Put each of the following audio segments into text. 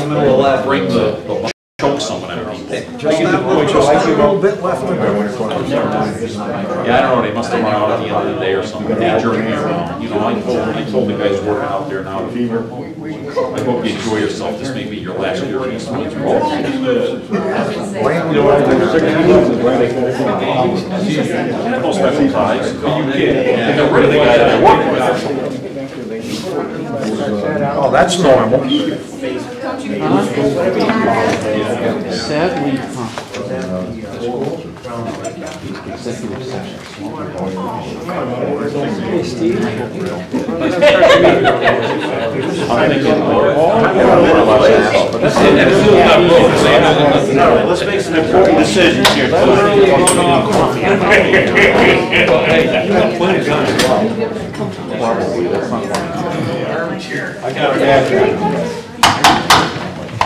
in the middle of bring the choke someone underneath it. Just that little bit left to go. Yeah, I don't know, they must have run out at the end of the day or something. They jerked me around. You know, I told the guys working out there now, I hope you enjoy yourself. This may be your last year in East Wayne. No special ties. They're rid of the guy that I work with. Oh, that's normal. Sadly, executive session. Hey, Steve. Let's make some important decisions here.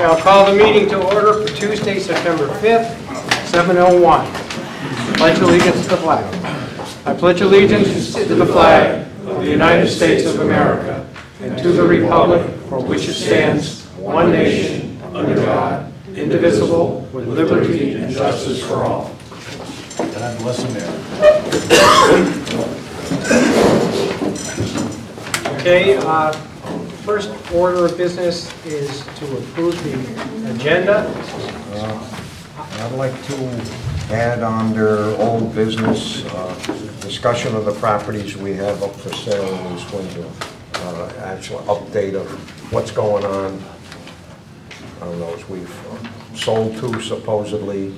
I'll call the meeting to order for Tuesday, September 5th, 7:01. Pledge allegiance to the flag. I pledge allegiance to the flag of the United States of America and to the republic for which it stands, one nation, under God, indivisible, with liberty and justice for all. God bless America. Okay, first order of business is to approve the agenda. I'd like to add under old business, discussion of the properties we have up for sale in East Windsor. Actual update of what's going on. On those we've sold two supposedly.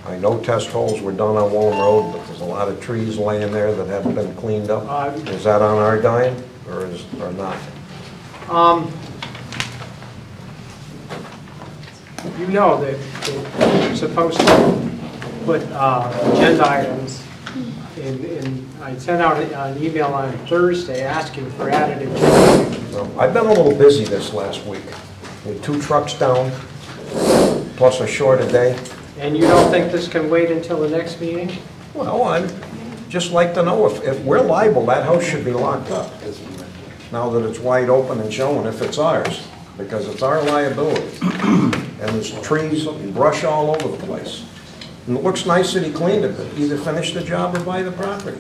I know test holes were done on Wallen Road, but there's a lot of trees laying there that haven't been cleaned up. Is that on our dime or not? You know that you're supposed to put agenda items in. I sent out an email on Thursday asking for added agenda. Well, I've been a little busy this last week with 2 trucks down, plus a shorter day. And you don't think this can wait until the next meeting? Well, I'd just like to know if we're liable, that house should be locked up. Now that it's wide open and showing if it's ours, because it's our liability. And there's trees and brush all over the place. And it looks nice that he cleaned it, but either finish the job or buy the property.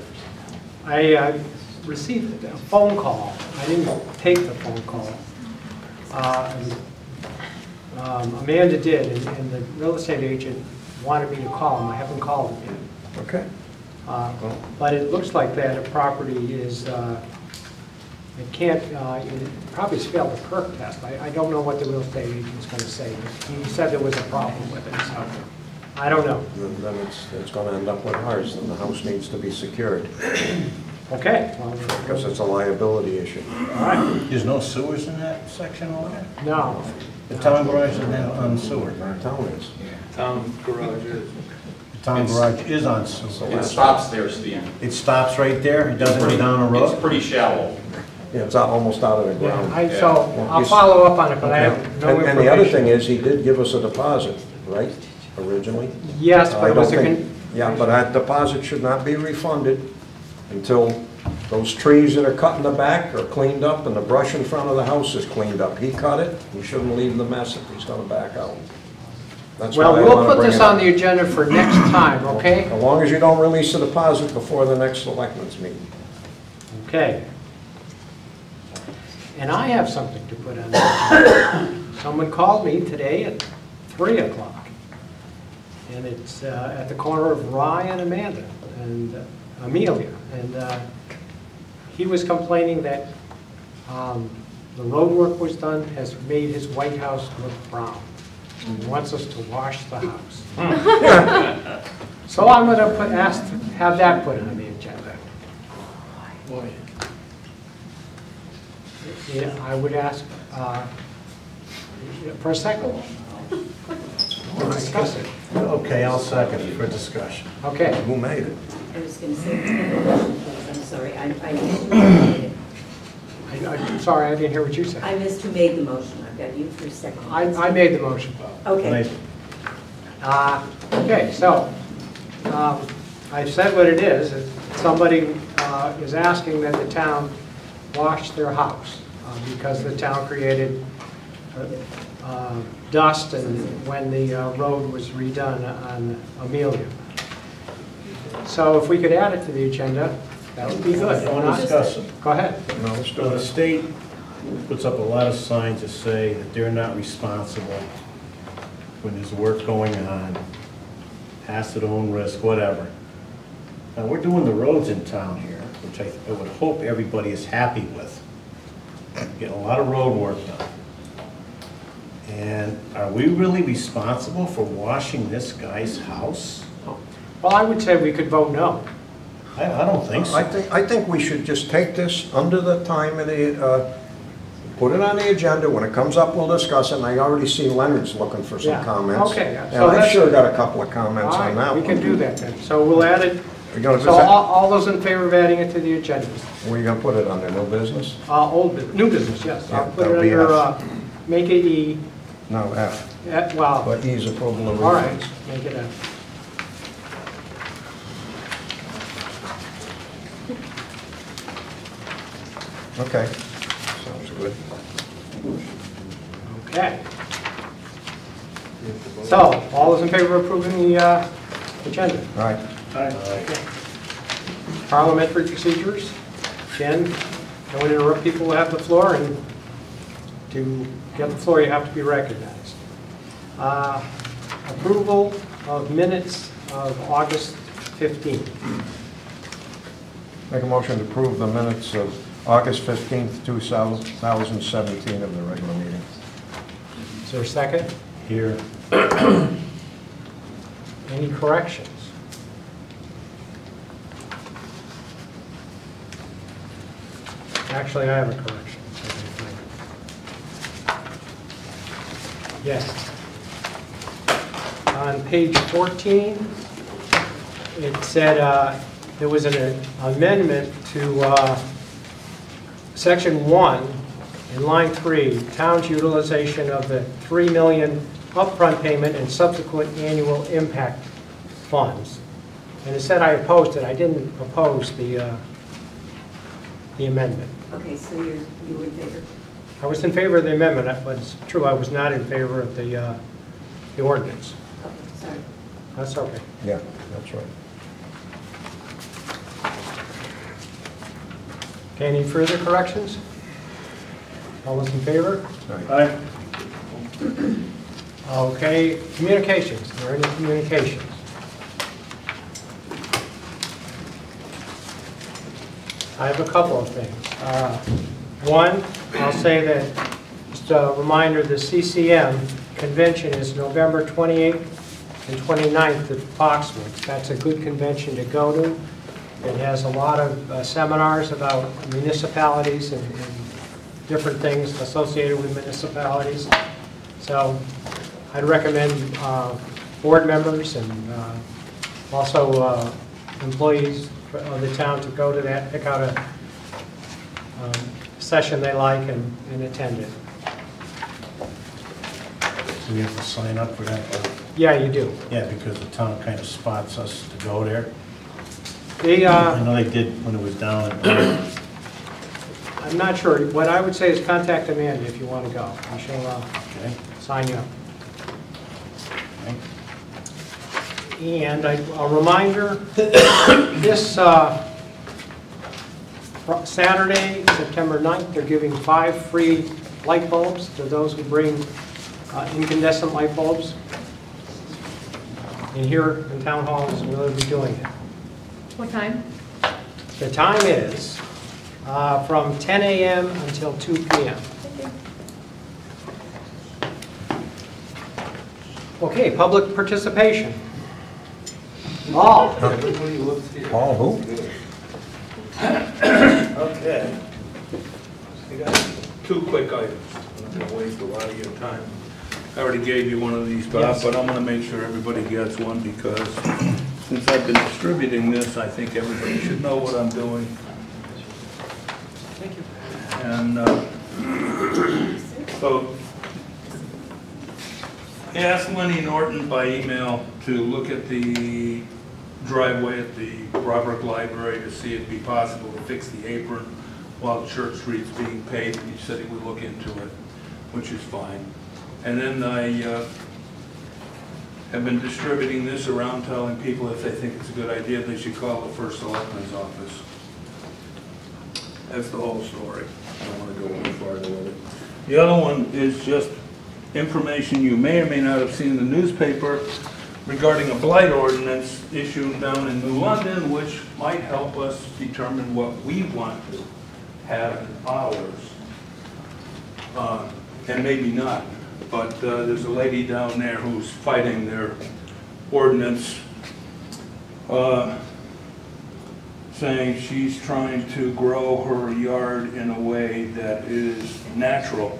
I received a phone call. I didn't take the phone call. Amanda did, and the real estate agent wanted me to call him. I haven't called him yet. Okay. But it looks like that property is, it can't, it probably failed the perk test. I don't know what the real estate agent's going to say. He said there was a problem with it, so I don't know. Then it's going to end up with ours, and the house needs to be secured. Okay. Well, because it's a liability issue. All right. There's no sewers in that section over there? No. The town garage is on sewer. Our town is. Town garage is. The town garage is on sewer. It stops there, Steve. It stops right there? It doesn't go down a road? It's pretty shallow. Yeah, it's almost out of the ground. Yeah, so I'll follow up on it, but I have no information. And the other thing is, he did give us a deposit, right, originally? Yes, but it was yeah, but that deposit should not be refunded until those trees that are cut in the back are cleaned up and the brush in front of the house is cleaned up. He cut it, he shouldn't leave the mess if he's gonna back out. That's well, why I we'll wanna put bring this it on up. the agenda for next time, okay? As long as you don't release the deposit before the next selectmen's meeting. Okay. And I have something to put on the agenda. Someone called me today at 3 o'clock. And it's at the corner of Rye and Amanda, and Amelia. And he was complaining that the road work was done, has made his White House look brown. He wants us to wash the house. So I'm going to have that put on the agenda. Yeah, I would ask for a second. We'll discuss it. Okay, I'll second it for discussion. Okay. Who made it? I was going to say, I'm sorry, I missed who made it. I'm sorry, I didn't hear what you said. I missed who made the motion. I've got you for a second. I made the motion. Okay. Okay, so I said what it is. Somebody is asking that the town wash their house because the town created dust and when the road was redone on Amelia. So if we could add it to the agenda, that would be good. I want to discuss it. Go ahead. No, let's do So the it. state puts up a lot of signs that say that they're not responsible when there's work going on, pass at own risk, whatever. Now, we're doing the roads in town here, which I would hope everybody is happy with. Getting a lot of road work done. And are we really responsible for washing this guy's house? Well, I would say we could vote no. I don't think so. I think we should just take this under the time of the, put it on the agenda. When it comes up, we'll discuss it. And I already see Leonard's looking for some Yeah. comments. Okay, And so I've that's- sure got a couple of comments All on that right, we one. can do that then. So we'll add it. We're gonna So present- all those in favor of adding it to the agenda? Where you gonna put it under, new business? New business, yes. Yeah, I'll put it that'll be under, F. make it E, No, F. well, But E's approval of all right, refunds. make it F. Okay, sounds good. Okay. So, all those in favor of approving the agenda? All right. Parliamentary procedures. Again, don't interrupt people who have the floor, and to get the floor, you have to be recognized. Approval of minutes of August 15th. Make a motion to approve the minutes of August 15th, 2017 of the regular meeting. Is there a second? Here, Any corrections? Actually, I have a correction. Yes. On page 14, it said there was an amendment to section 1 in line 3, town's utilization of the $3 million upfront payment and subsequent annual impact funds. And it said I opposed it. I didn't oppose the amendment. Okay, so you were in favor? I was in favor of the amendment, but it's true, I was not in favor of the ordinance. Oh, sorry. That's okay. Yeah, that's right. Okay, any further corrections? All those in favor? All right. Okay, communications. Are there any communications? I have a couple of things. One, I'll say that, just a reminder, the CCM convention is November 28th and 29th at Foxwoods. That's a good convention to go to. It has a lot of seminars about municipalities and different things associated with municipalities. So I'd recommend board members and also employees of the town to go to that, pick out a session they like and attend it. do we have to sign up for that? Yeah, you do. Yeah, because the town kind of spots us to go there. The, I know they did when it was down in I'm not sure. What I would say is contact Amanda if you want to go. And she'll okay. sign you up. Okay. And a reminder, this Saturday, September 9th, they're giving 5 free light bulbs to those who bring incandescent light bulbs. And here in Town Hall is where they'll be doing it. What time? The time is from 10 a.m. until 2 p.m. Okay, public participation. All. Paul, who? Okay. I got 2 quick items. I'm not gonna waste a lot of your time. I already gave you one of these, Bob, Yes. but I'm gonna make sure everybody gets one because since I've been distributing this, I think everybody should know what I'm doing. Thank you. And so, I asked Lenny Norton by email to look at the driveway at the Robert Library to see if it'd be possible to fix the apron while Church Street's being paved. He said he would look into it. which is fine. And then I have been distributing this around, telling people if they think it's a good idea, they should call the first selectman's office. That's the whole story. I don't want to go any farther with it. The other one is just information you may or may not have seen in the newspaper regarding a blight ordinance issued down in New London, which might help us determine what we want to have in ours. And maybe not. But there's a lady down there who's fighting their ordinance, saying she's trying to grow her yard in a way that is natural.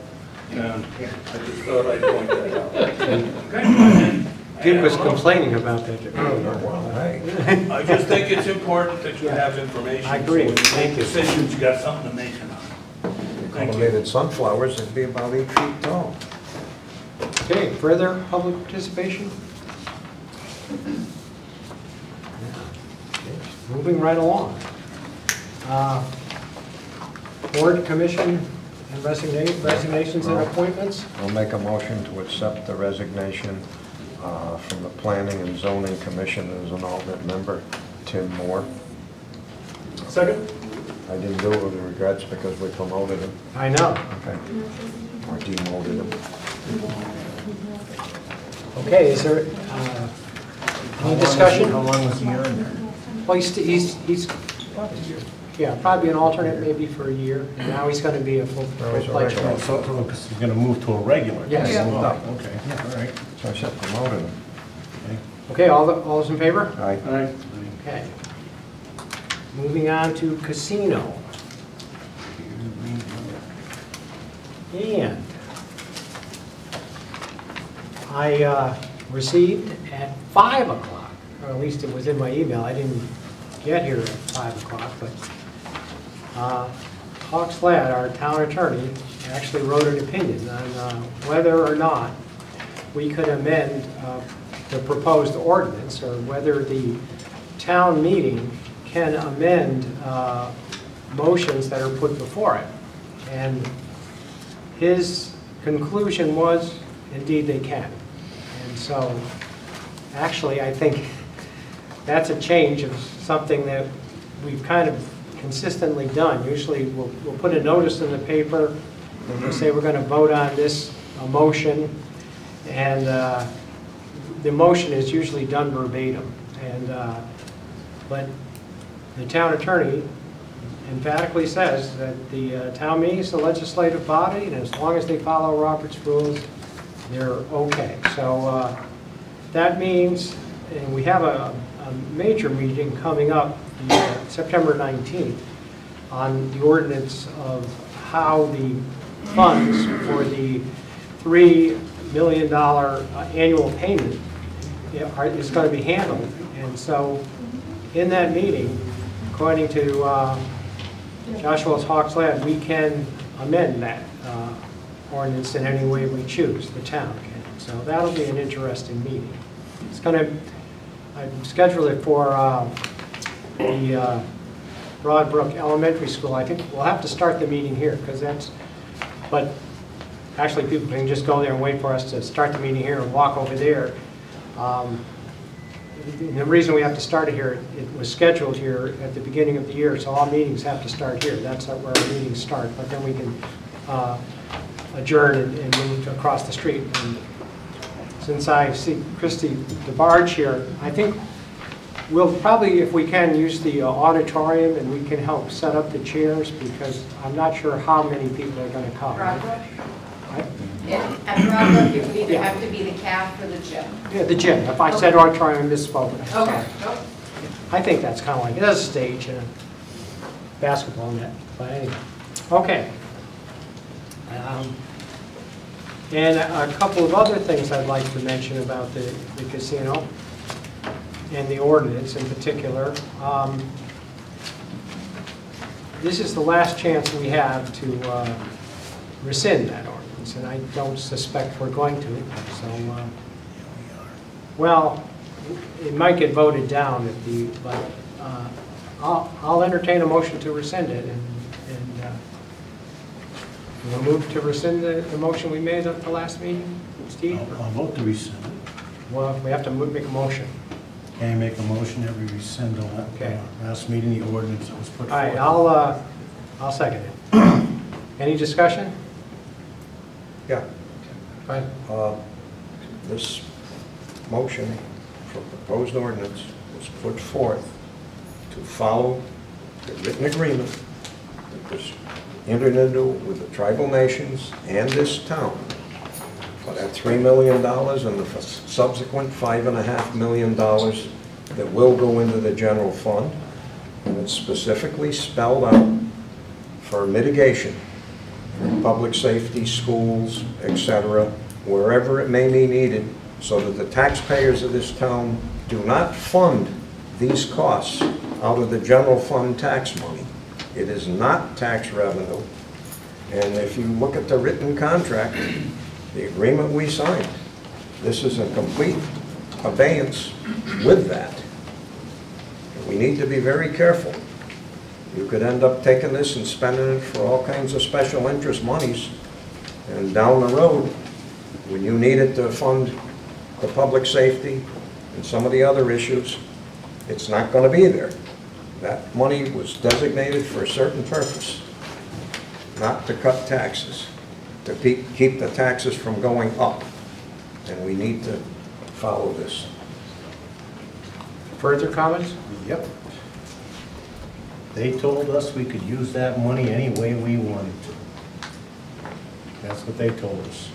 And I just thought I'd point that out. Okay? Dick was complaining about that earlier. Hey, I just think it's important that you have information. I agree. So when you Thank make you. decisions, you got something to make it on. Thank you. cultivated sunflowers, it'd be about 8 feet tall. Okay, further public participation? Moving right along. Board, commission, and resignations and appointments? I'll make a motion to accept the resignation from the Planning and Zoning Commission as an alternate member, Tim Moore. Second. I didn't do it with regrets because we promoted him. I know. Okay. Or demoted him. Okay, is there any discussion? How long was he on there? Well, he's yeah, probably an alternate maybe for a year, and now he's going to be a full-fledged. So he's going to move to a regular? Yes. Yeah. Okay, all right. So I said promoted him. Okay, all those in favor? Aye. All right. Okay. Moving on to casino. And I received at 5 o'clock, or at least it was in my email, I didn't get here at 5 o'clock, but Hawks Ladd, our town attorney, actually wrote an opinion on whether or not we could amend the proposed ordinance, or whether the town meeting can amend motions that are put before it. And his conclusion was, indeed they can. And so, actually, I think that's a change of something that we've kind of consistently done. Usually, we'll put a notice in the paper, and we'll say we're going to vote on this motion, and the motion is usually done verbatim. And but the town attorney emphatically says that the town meeting is the legislative body, and as long as they follow Robert's rules, they're okay. So that means, and we have a major meeting coming up September 19th on the ordinance of how the funds for the $3 million annual payment is going to be handled. And so in that meeting, according to Joshua's Hawks Ladd, we can amend that ordinance in any way we choose, the town can. So that'll be an interesting meeting. It's going to, I've scheduled it for the Broadbrook Elementary School. I think we'll have to start the meeting here, because that's, but actually people can just go there and wait for us to start the meeting here and walk over there. The reason we have to start it here, it was scheduled here at the beginning of the year, so all meetings have to start here. That's where our meetings start, but then we can adjourn and move across the street. And since I see Christy DeBarge here, I think we'll probably, if we can, use the auditorium, and we can help set up the chairs, because I'm not sure how many people are going to come. At Broadbrook, it would either have to be the CAF or the gym. Yeah, the gym. If I said auditorium, I misspoke. Okay. I think that's kind of like, it has a stage and a basketball net, but anyway. Okay. And a couple of other things I'd like to mention about the casino and the ordinance in particular. This is the last chance we have to rescind that ordinance, and I don't suspect we're going to. So, well, it might get voted down at the, but I'll entertain a motion to rescind it, and You want to move to rescind the motion we made at the last meeting, Steve? I'll vote to rescind it. Well, we have to make a motion. Can I make a motion that we rescind the Okay. last meeting, the ordinance that was put All right, forward? I'll second it. Any discussion? Yeah. Fine. This motion for proposed ordinance was put forth to follow the written agreement that was entered into with the tribal nations and this town for that $3 million and the subsequent $5.5 million that will go into the general fund. And it's specifically spelled out for mitigation, for public safety, schools, etc., wherever it may be needed, so that the taxpayers of this town do not fund these costs out of the general fund tax money. It is not tax revenue. And if you look at the written contract, the agreement we signed, this is a complete abeyance with that. We need to be very careful. You could end up taking this and spending it for all kinds of special interest monies, and down the road, when you need it to fund the public safety and some of the other issues, it's not going to be there. That money was designated for a certain purpose, not to cut taxes, to keep the taxes from going up. And we need to follow this. Further comments? Yep. They told us we could use that money any way we wanted to. That's what they told us.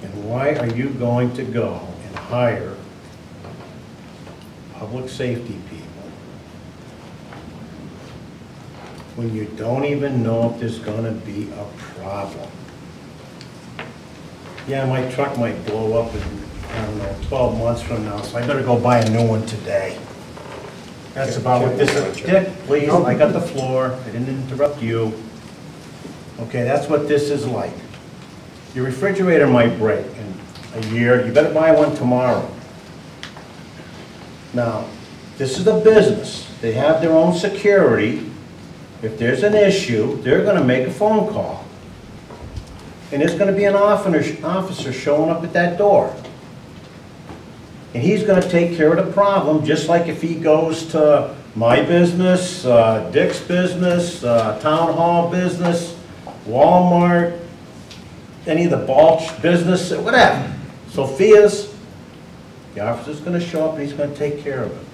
And why are you going to go and hire public safety people when you don't even know if there's gonna be a problem? Yeah, my truck might blow up in, I don't know, 12 months from now, so I better go buy a new one today. That's about what this is. Dick, please, I got the floor, I didn't interrupt you. Okay, that's what this is like. Your refrigerator might break in a year, you better buy one tomorrow. Now, this is a business. They have their own security. If there's an issue, they're gonna make a phone call. And there's gonna be an officer showing up at that door. And he's gonna take care of the problem, just like if he goes to my business, Dick's business, town hall business, Walmart, any of the Balch business, whatever. Sophia's, the officer's gonna show up and he's gonna take care of it.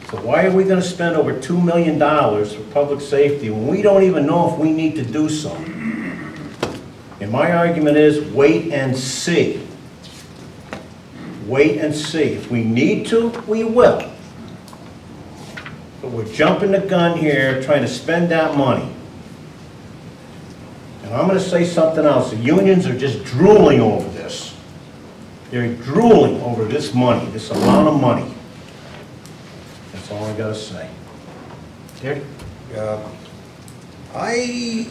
So why are we gonna spend over $2 million for public safety when we don't even know if we need to do so? And my argument is, wait and see. Wait and see. If we need to, we will. But we're jumping the gun here, trying to spend that money. And I'm going to say something else. The unions are just drooling over this. They're drooling over this money, this amount of money. That's all I got to say. Dick? I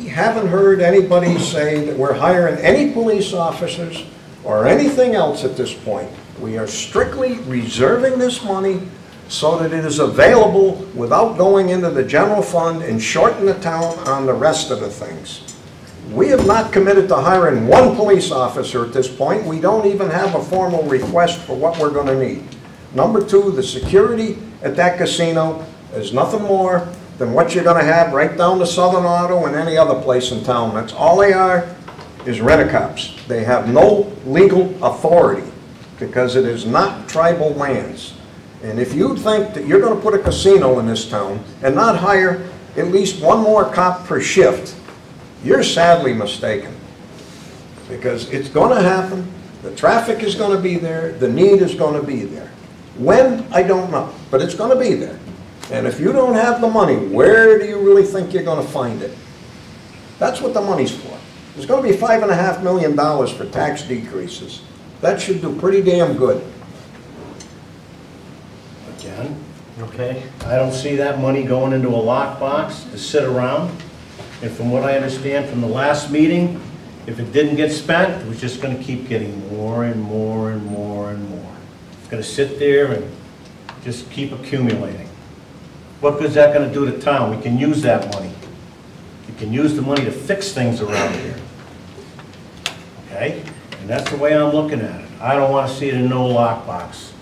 haven't heard anybody say that we're hiring any police officers or anything else at this point. We are strictly reserving this money so that it is available without going into the general fund and shorting the town on the rest of the things. We have not committed to hiring one police officer at this point. We don't even have a formal request for what we're going to need. Number two, the security at that casino is nothing more than what you're going to have right down to Southern Auto and any other place in town. That's all they are, is rent-a-cops. They have no legal authority because it is not tribal lands. And if you think that you're going to put a casino in this town and not hire at least one more cop per shift, you're sadly mistaken. Because it's going to happen, the traffic is going to be there, the need is going to be there. When, I don't know, but it's going to be there. And if you don't have the money, where do you really think you're going to find it? That's what the money's for. There's going to be $5.5 million for tax decreases. That should do pretty damn good. Again, Okay. I don't see that money going into a lockbox to sit around. And from what I understand from the last meeting, if it didn't get spent, it was just going to keep getting more and more and more and more. It's going to sit there and just keep accumulating. What good is that going to do to town? We can use that money. can use the money to fix things around here. Okay? And that's the way I'm looking at it. I don't want to see it in no lockbox,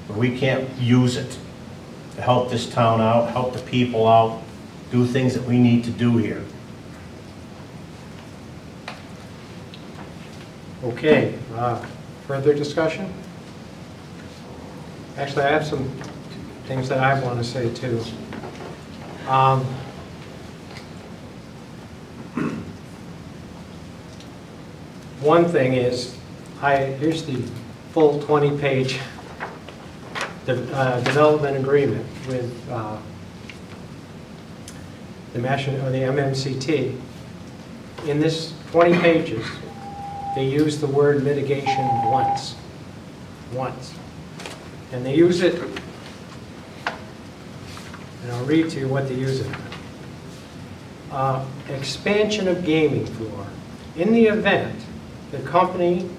where we can't use it to help this town out, help the people out, do things that we need to do here. Okay, further discussion? Actually, I have some things that I want to say too. One thing is, here's the full 20-page development agreement with the MMCT. In this 20 pages, they use the word mitigation once. And they use it, and I'll read to you what they use it on. Expansion of gaming floor. In the event the company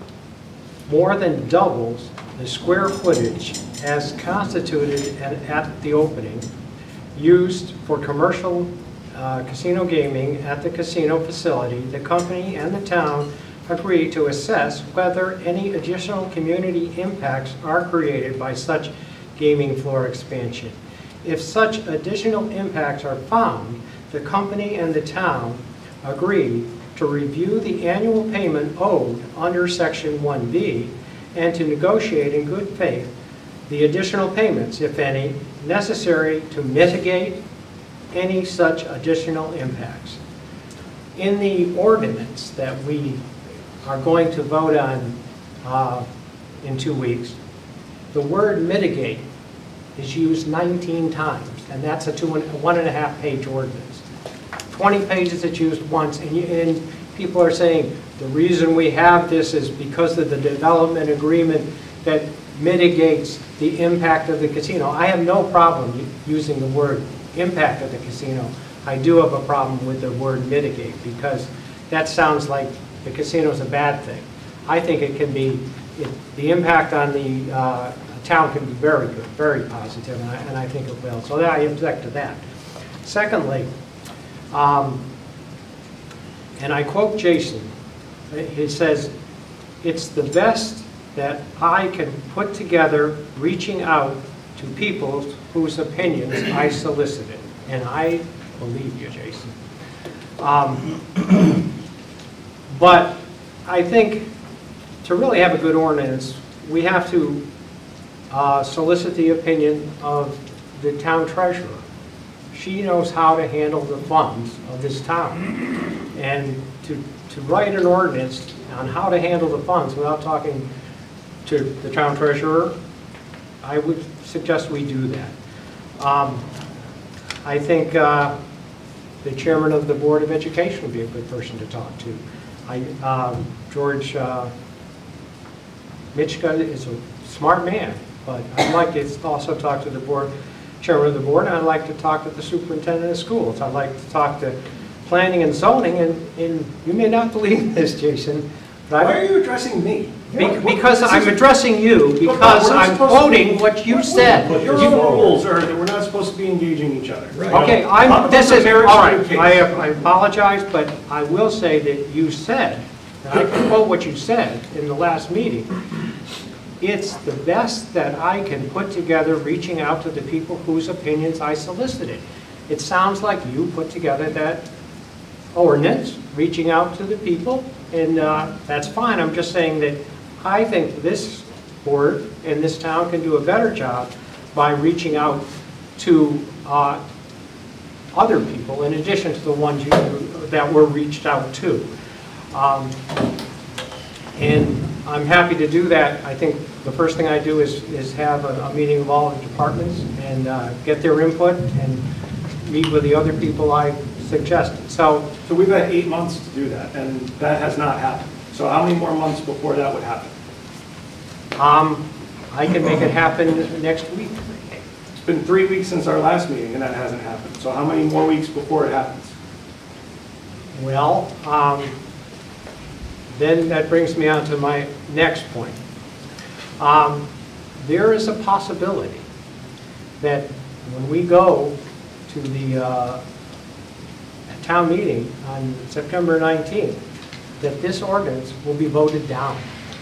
more than doubles the square footage as constituted at the opening, used for commercial casino gaming at the casino facility, the company and the town agree to assess whether any additional community impacts are created by such gaming floor expansion. If such additional impacts are found, the company and the town agree to review the annual payment owed under Section 1B and to negotiate in good faith the additional payments, if any, necessary to mitigate any such additional impacts. In the ordinance that we are going to vote on in 2 weeks, the word mitigate is used 19 times, and that's a 1.5 page ordinance. 20 pages it's used once, and people are saying the reason we have this is because of the development agreement that mitigates the impact of the casino. I have no problem using the word impact of the casino. I do have a problem with the word mitigate, because that sounds like the casino is a bad thing. I think it can be, the impact on the town can be very good, very positive, and I think it will. So I object to that. Secondly, and I quote Jason, he says, "It's the best that I can put together reaching out to people whose opinions I solicited." And I believe you, Jason. But I think to really have a good ordinance, we have to solicit the opinion of the town treasurer. She knows how to handle the funds of this town. And to write an ordinance on how to handle the funds without talking to the town treasurer, I would suggest we do that. I think the chairman of the Board of Education would be a good person to talk to. George Mitchka is a smart man, but I'd like to also talk to the chairman of the board, and I'd like to talk to the superintendent of schools. I'd like to talk to planning and zoning, and you may not believe this, Jason, but why are you addressing me? Because I'm addressing you, because I'm quoting what you said. Your own rules are that we're not supposed to be engaging each other. Okay, this is, all right, I apologize, but I will say that you said, and I can quote what you said in the last meeting, "It's the best that I can put together reaching out to the people whose opinions I solicited." It sounds like you put together that ordinance, reaching out to the people, and that's fine. I'm just saying that I think this board and this town can do a better job by reaching out to other people in addition to the ones that were reached out to. And I'm happy to do that. I think the first thing I do is have a meeting of all the departments and get their input and meet with the other people I suggested. So we've had 8 months to do that, and that has not happened. So how many more months before that would happen? I can make it happen next week. It's been 3 weeks since our last meeting, and that hasn't happened. So how many more weeks before it happens? Well, then that brings me on to my next point. There is a possibility that when we go to the town meeting on September 19th, that this ordinance will be voted down.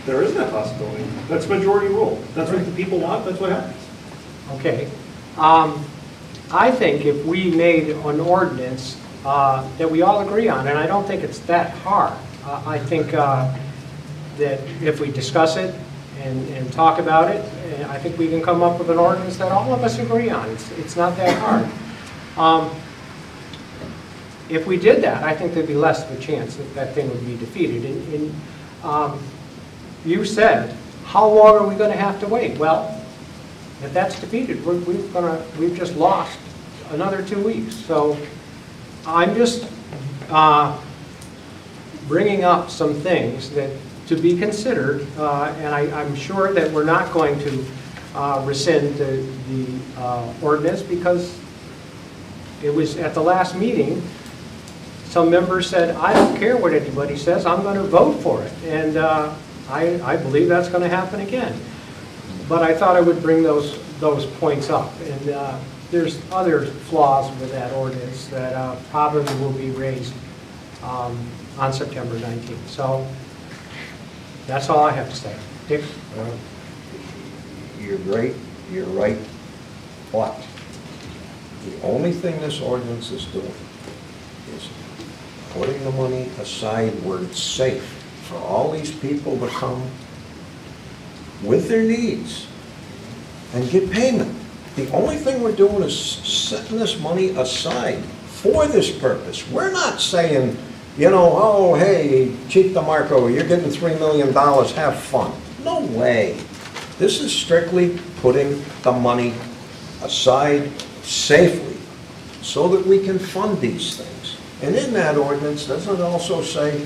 There is that possibility. That's majority rule. That's what the people want, that's what happens. Okay. I think if we made an ordinance that we all agree on, and I don't think it's that hard, I think that if we discuss it and talk about it, I think we can come up with an ordinance that all of us agree on. It's not that hard. If we did that, I think there'd be less of a chance that that thing would be defeated. And you said, how long are we going to have to wait? Well, if that's defeated, we've just lost another 2 weeks. So I'm just bringing up some things that to be considered, and I'm sure that we're not going to rescind the ordinance, because it was at the last meeting, some members said, I don't care what anybody says, I'm going to vote for it. And I believe that's going to happen again. But I thought I would bring those points up. And there's other flaws with that ordinance that probably will be raised on September 19th. So that's all I have to say. Dick? You're great, you're right, but the only thing this ordinance is doing is putting the money aside where it's safe for all these people to come with their needs and get payment. The only thing we're doing is setting this money aside for this purpose. We're not saying, you know, oh, hey, Chief DeMarco, you're getting $3 million, have fun. No way. This is strictly putting the money aside safely so that we can fund these things. And in that ordinance, doesn't it also say,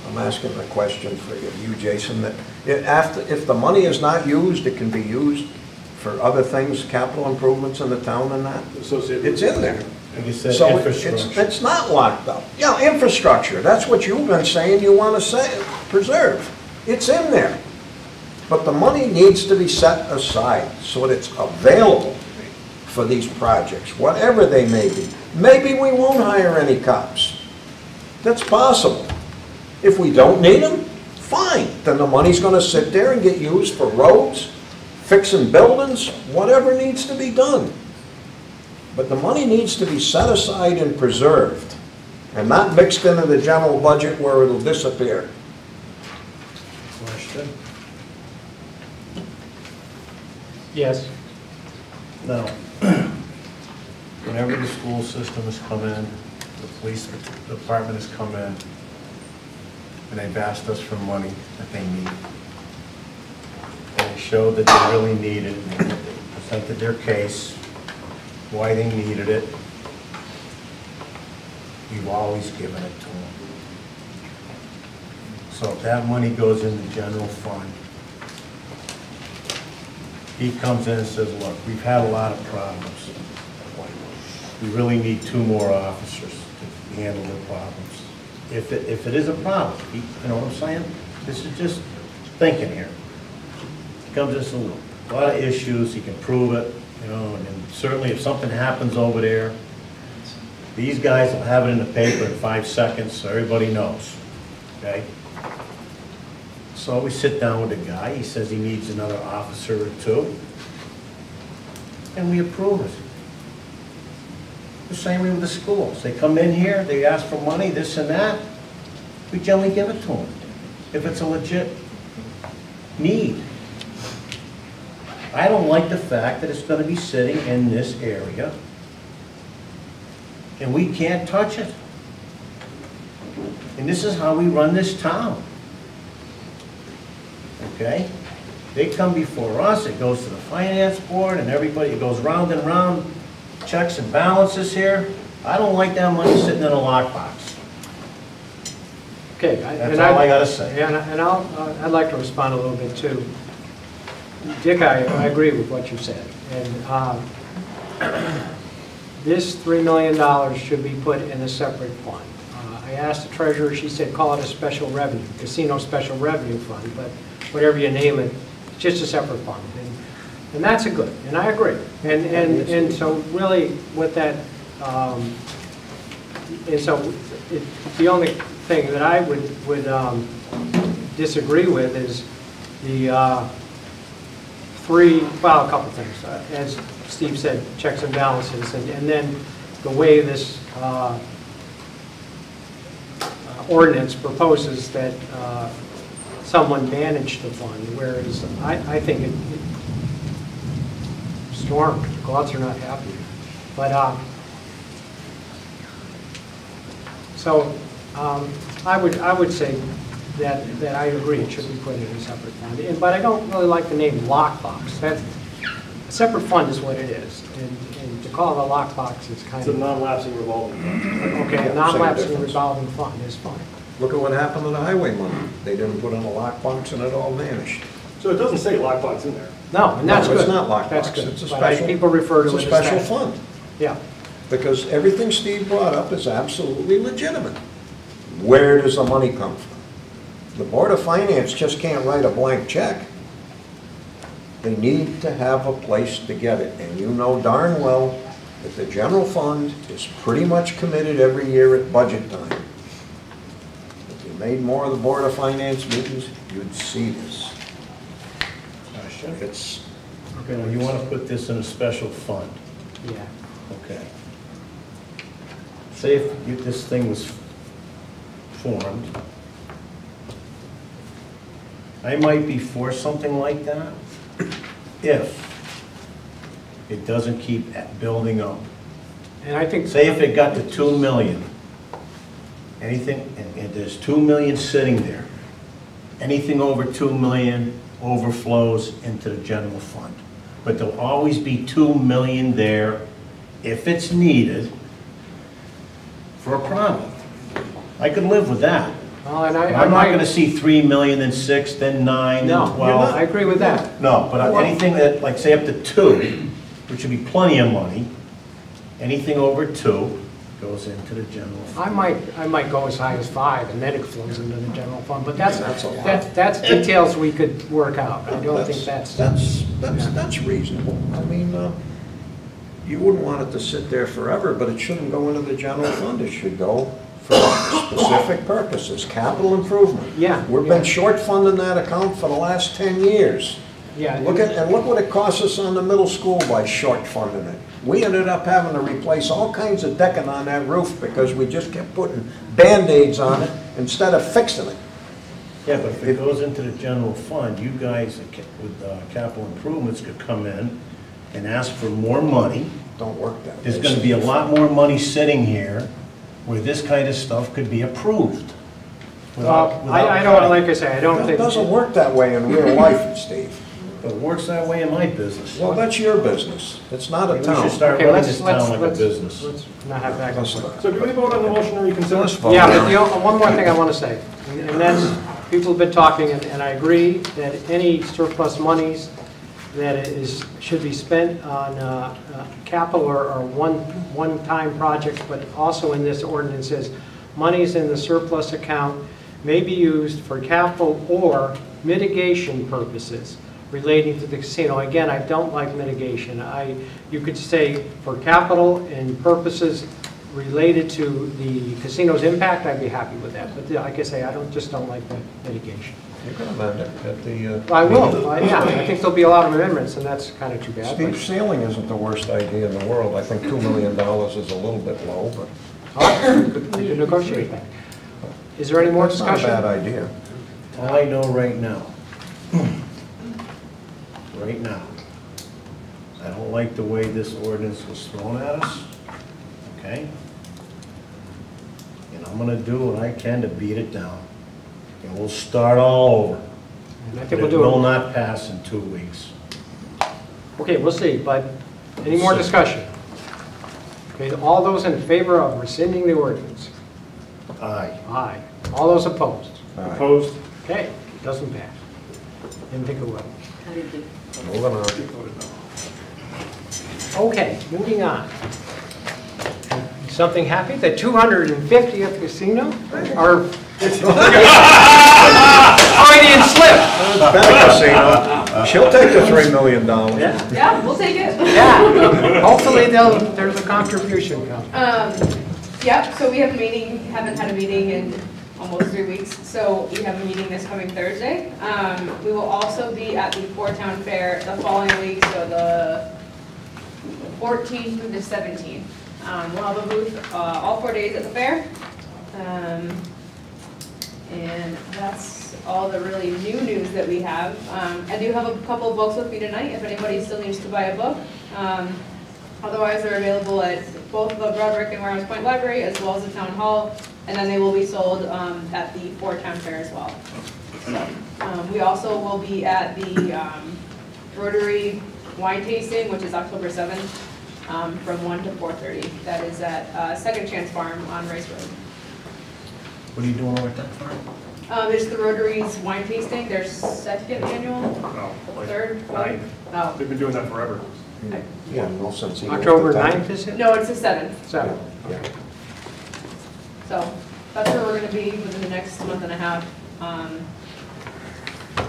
I'm asking a question for you, Jason, that if the money is not used, it can be used for other things, capital improvements in the town and that? It's in there. And you said So infrastructure. it's not locked up. Yeah, infrastructure, that's what you've been saying you want to preserve. It's in there. But the money needs to be set aside so that it's available for these projects, whatever they may be. Maybe we won't hire any cops. That's possible. If we don't need them, fine. Then the money's going to sit there and get used for roads, fixing buildings, whatever needs to be done. But the money needs to be set aside and preserved, and not mixed into the general budget where it'll disappear. Question? Yes. Now, whenever the school system has come in, the police department has come in, and they've asked us for money that they need. And they showed that they really needed it, and they presented their case, why they needed it. We've always given it to them. So if that money goes in the general fund, he comes in and says, look, we've had a lot of problems. We really need 2 more officers to handle the problems. If it is a problem, you know what I'm saying? This is just thinking here. He comes in and says, look, a lot of issues, he can prove it, you know, and certainly if something happens over there, these guys will have it in the paper in 5 seconds so everybody knows, okay? So we sit down with the guy, he says he needs another officer or 2, and we approve it. The same way with the schools. They come in here, they ask for money, this and that, we generally give it to them, if it's a legit need. I don't like the fact that it's going to be sitting in this area, and we can't touch it. And this is how we run this town. Okay? They come before us, it goes to the finance board, and everybody, it goes round and round, checks and balances here. I don't like that money sitting in a lockbox. Okay. That's all I gotta say. And I'd like to respond a little bit too. Dick, I agree with what you said. And this $3 million should be put in a separate fund. I asked the treasurer, she said call it a special revenue, casino special revenue fund, but whatever you name it, it's just a separate fund. And that's a good, and I agree. And so really what that And so the only thing that I would disagree with is the a couple things. As Steve said, checks and balances, and then the way this ordinance proposes that someone manage the fund, whereas I think it stormed. The gods are not happy. But I would say that I agree it should be put in a separate fund. But I don't really like the name lockbox. A separate fund is what it is, and to call it a lockbox is kind It's a of non-lapsing revolving fund. okay. Yeah, A non-lapsing same difference. revolving fund is fine. Look at what happened to the highway money. They didn't put in a lockbox and it all vanished. So it doesn't say lockbox in there. No, and that's No, good. it's not lockbox. That's good. It's a But special. people refer to it It's as a special that. fund. Yeah. Because everything Steve brought up is absolutely legitimate. Where does the money come from? The Board of Finance just can't write a blank check. They need to have a place to get it. And you know darn well that the general fund is pretty much committed every year at budget time. If you made more of the Board of Finance meetings, you'd see this. It's, Okay, now you want to put this in a special fund, Yeah. okay? Say if this thing was formed, I might be for something like that if it doesn't keep building up. And I think. Say if it got to 2 million, anything, and there's 2 million sitting there, anything over 2 million overflows into the general fund. But there'll always be 2 million there if it's needed for a problem. I could live with that. Well, and I'm not gonna see 3 million, then 6, then 9, No, then 12. I agree with that. No, but anything that, like, say up to 2, which would be plenty of money, anything over 2 goes into the general fund. I might go as high as 5, and then it flows into the general fund, but That's a lot. that's details we could work out. I don't think that's. That's reasonable. I mean, you wouldn't want it to sit there forever, but it shouldn't go into the general fund. It should go for specific purposes, capital improvement. Yeah, We've yeah. been short funding that account for the last 10 years. Yeah. Look what it cost us on the middle school by short funding it. We ended up having to replace all kinds of decking on that roof because we just kept putting Band-Aids on it instead of fixing it. Yeah, but if it goes into the general fund, you guys with capital improvements could come in and ask for more money. Don't work that way. There's gonna be a lot more money sitting here where this kind of stuff could be approved. I don't, like I say, I don't It think. doesn't work that way in real life, Steve. But it works that way in my business. Well, that's your business. It's not a Maybe we town. should start Okay, running let's, this town like a let's, business. let's not have back and forth. So can we vote on the motion to reconsider? Let's vote. Yeah, but one more thing I want to say, and that's, people have been talking, and I agree that any surplus monies that should be spent on capital or one-time projects, but also in this ordinance says, monies in the surplus account may be used for capital or mitigation purposes relating to the casino. Again, I don't like mitigation. You could say for capital and purposes related to the casino's impact, I'd be happy with that. But like I say, I just don't like the mitigation. You can amend it at the... I will, yeah, I think there'll be a lot of amendments, and that's kind of too bad. Steve, but- ceiling isn't the worst idea in the world. I think $2 million is a little bit low, but We can negotiate that. Is there any more it's not a discussion? bad idea. All I know right now, I don't like the way this ordinance was thrown at us, okay? And I'm gonna do what I can to beat it down. And we'll start all over. And I But think it we'll do will it. not pass in 2 weeks. Okay, we'll see, but any more discussion? Okay, all those in favor of rescinding the ordinance? Aye. Aye. All those opposed? All right, Opposed? Okay, it doesn't pass. Didn't think it would. How did you? moving on. Okay, moving on. Something happy, the 250th casino? Or Freudian slip? Better casino. She'll take the $3 million. Yeah. Yeah, we'll take it. Yeah, hopefully there's a contribution coming. Yep, so we have a meeting, haven't had a meeting in almost 3 weeks, so we have a meeting this coming Thursday. We will also be at the Fort Town Fair the following week, so the 14th through the 17th. We'll have a booth all 4 days at the fair. And that's all the really new news that we have. I do have a couple of books with me tonight if anybody still needs to buy a book. Otherwise, they're available at both the Broderick and Warren's Point Library as well as the Town Hall, and then they will be sold at the Fort Town Fair as well. We also will be at the Rotary Wine Tasting, which is October 7th, from 1 to 4:30. That is at Second Chance Farm on Rice Road. What are you doing with that farm? It's the Rotary's Wine Tasting, their second annual, No, like third, fourth? nine. Oh, They've been doing that forever. Yeah, no sense. October 9th, is it? no, it's the 7th. So, Yeah. So that's where we're gonna be within the next month and a half.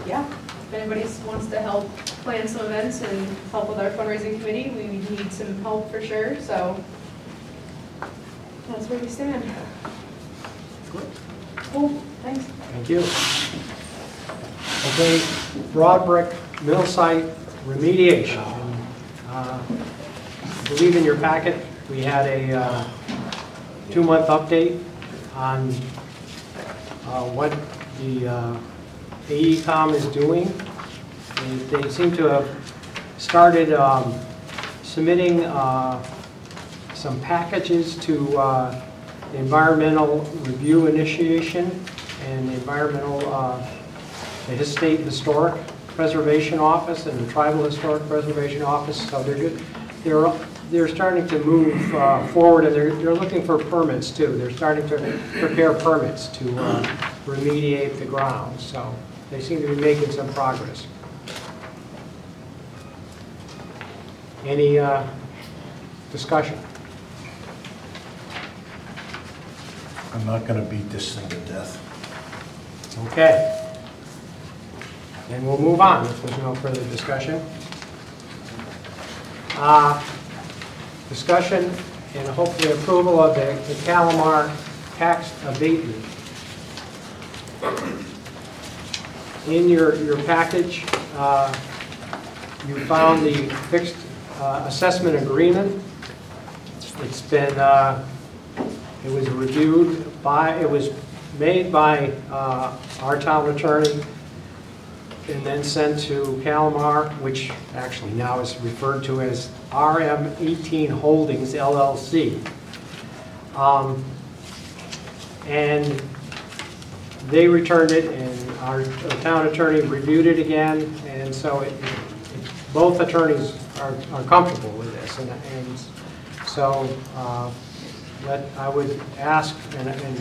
Yeah, if anybody wants to help plan some events and help with our fundraising committee, we need some help for sure, so that's where we stand. Cool, thanks. thank you. Okay, Broderick Mill Site remediation. I believe in your packet, we had a 2-month update on what the AECom is doing. They seem to have started submitting some packages to the Environmental Review Initiation and the Environmental, the State Historic Preservation Office and the Tribal Historic Preservation Office. So they're starting to move forward, and they're looking for permits too. They're starting to prepare permits to remediate the grounds. So they seem to be making some progress. Any discussion? I'm not gonna beat this thing to death. Okay. And we'll move on if there's no further discussion. Discussion and hopefully approval of the Calamar tax abatement. In your package, you found the fixed assessment agreement. It's been, it was reviewed by, it was made by our town attorney and then sent to Calamar, which actually now is referred to as RM18 Holdings LLC. And they returned it, and our town attorney reviewed it again, and so both attorneys are comfortable with this. And so I would ask and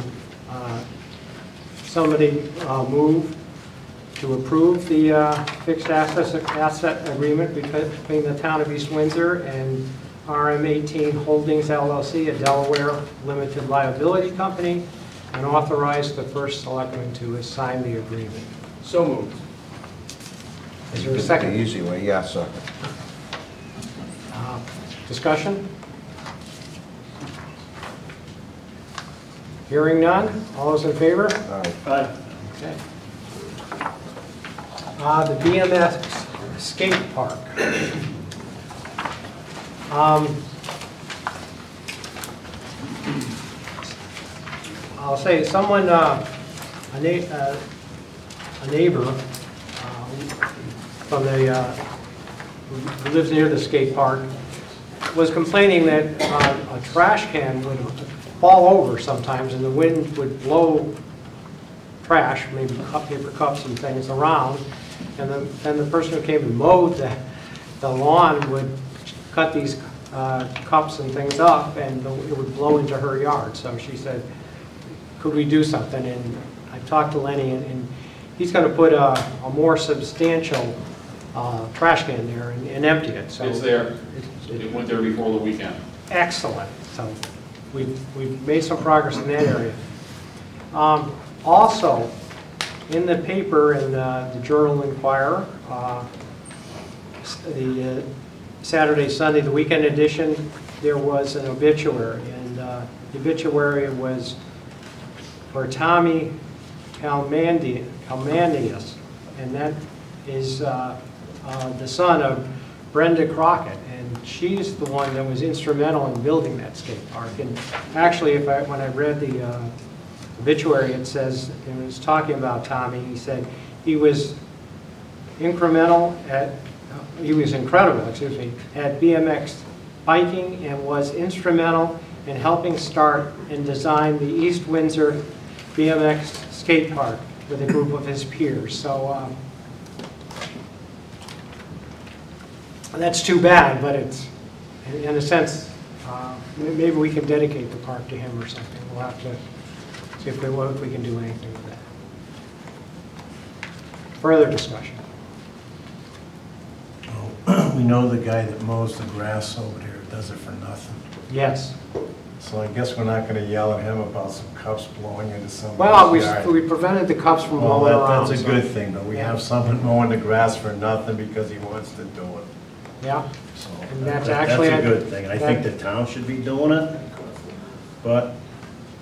somebody move to approve the fixed asset agreement between the town of East Windsor and RM18 Holdings LLC, a Delaware limited liability company, and authorize the first selectman to sign the agreement. So moved. Is there a second? The easy way, yes, sir. Discussion? Hearing none, all those in favor? Aye. Okay. The BMS skate park. I'll say someone, a neighbor from the who lives near the skate park was complaining that a trash can would fall over sometimes, and the wind would blow trash, maybe paper cups and things around, and then the person who came and mowed the lawn would cut these cups and things up, and it would blow into her yard. So she said, could we do something? And I talked to Lenny, and he's going to put a more substantial trash can there and empty it. So It's there. It went there before the weekend. Excellent. So we've made some progress in that area. Also, in the paper, in the Journal Enquirer, the Saturday, Sunday, the weekend edition, there was an obituary, and the obituary was for Tommy Kalmandius, and that is the son of Brenda Crockett, and she's the one that was instrumental in building that skate park. And actually, when I read the obituary, it says, it was talking about Tommy, he said he was incredible at BMX biking and was instrumental in helping start and design the East Windsor BMX skate park with a group of his peers. So that's too bad, but it's, in a sense, maybe we can dedicate the park to him or something. We'll have to see if we can do anything with that. Further discussion. Oh, we know the guy that mows the grass over there does it for nothing. Yes. So I guess we're not going to yell at him about some cups blowing into somebody's Well, yard. we prevented the cups from Well, blowing around. that's a good thing, but we have someone mowing the grass for nothing because he wants to do it. Yeah. So And that's that's actually a good thing. I think the town should be doing it, but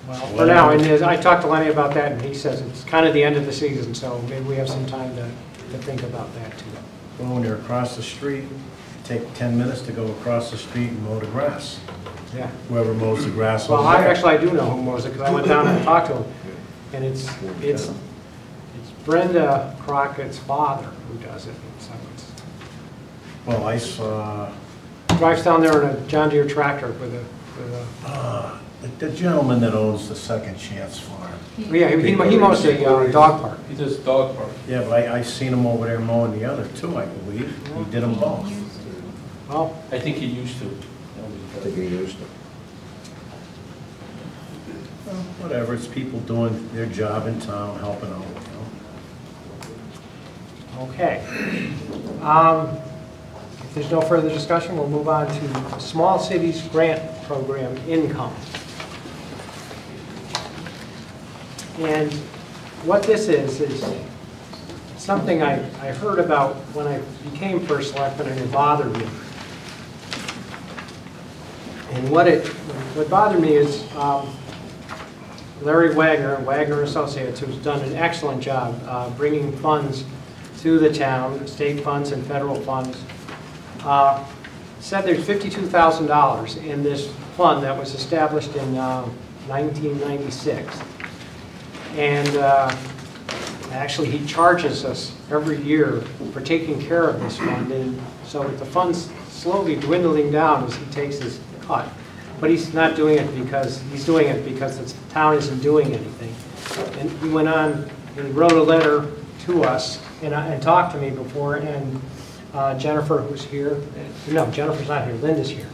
Well, for now, and I talked to Lenny about that, and he says it's kind of the end of the season, so maybe we have some time to think about that too. well, when you're across the street, take 10 minutes to go across the street and mow the grass. Yeah. Whoever mows the grass Well, over there. I do know who mows it, because I went down and talked to him, and it's Brenda Crockett's father who does it. So it's, Well, I saw drives down there in a John Deere tractor with a the gentleman that owns the Second Chance Farm. yeah, he mows the dog park. He does dog park. Yeah, but I seen him over there mowing the other two, I believe. He did them both. Well, I think he used to. I think he used it. Well, whatever, it's people doing their job in town, helping out, you know. okay. If there's no further discussion, we'll move on to Small Cities Grant Program income. And what this is something I heard about when I became first selectman, and it bothered me. And what bothered me is Larry Wagner Associates, who's done an excellent job bringing funds to the town, state funds and federal funds, said there's $52,000 in this fund that was established in 1996. And actually, he charges us every year for taking care of this fund. And so with the funds slowly dwindling down as he takes his cut. But he's not doing it because, he's doing it because the town isn't doing anything. And he went on, and he wrote a letter to us and talked to me before, and Jennifer, who's here, no, Jennifer's not here, Linda's here,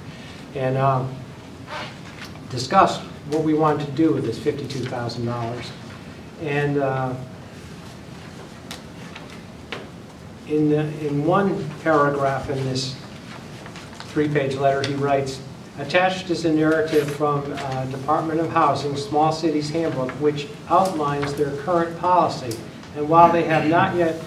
and discussed what we wanted to do with this $52,000. And in one paragraph in this 3-page letter, he writes, attached is a narrative from Department of Housing, Small Cities Handbook, which outlines their current policy. And while they have not yet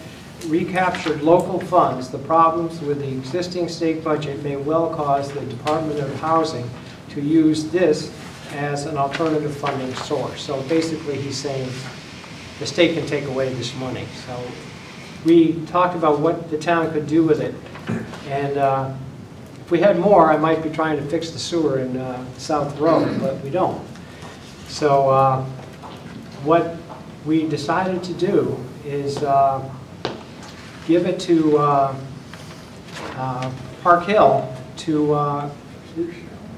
recaptured local funds, the problems with the existing state budget may well cause the Department of Housing to use this as an alternative funding source. So basically he's saying the state can take away this money. So we talked about what the town could do with it. And if we had more, I might be trying to fix the sewer in South Road, but we don't. So what we decided to do is give it to Park Hill to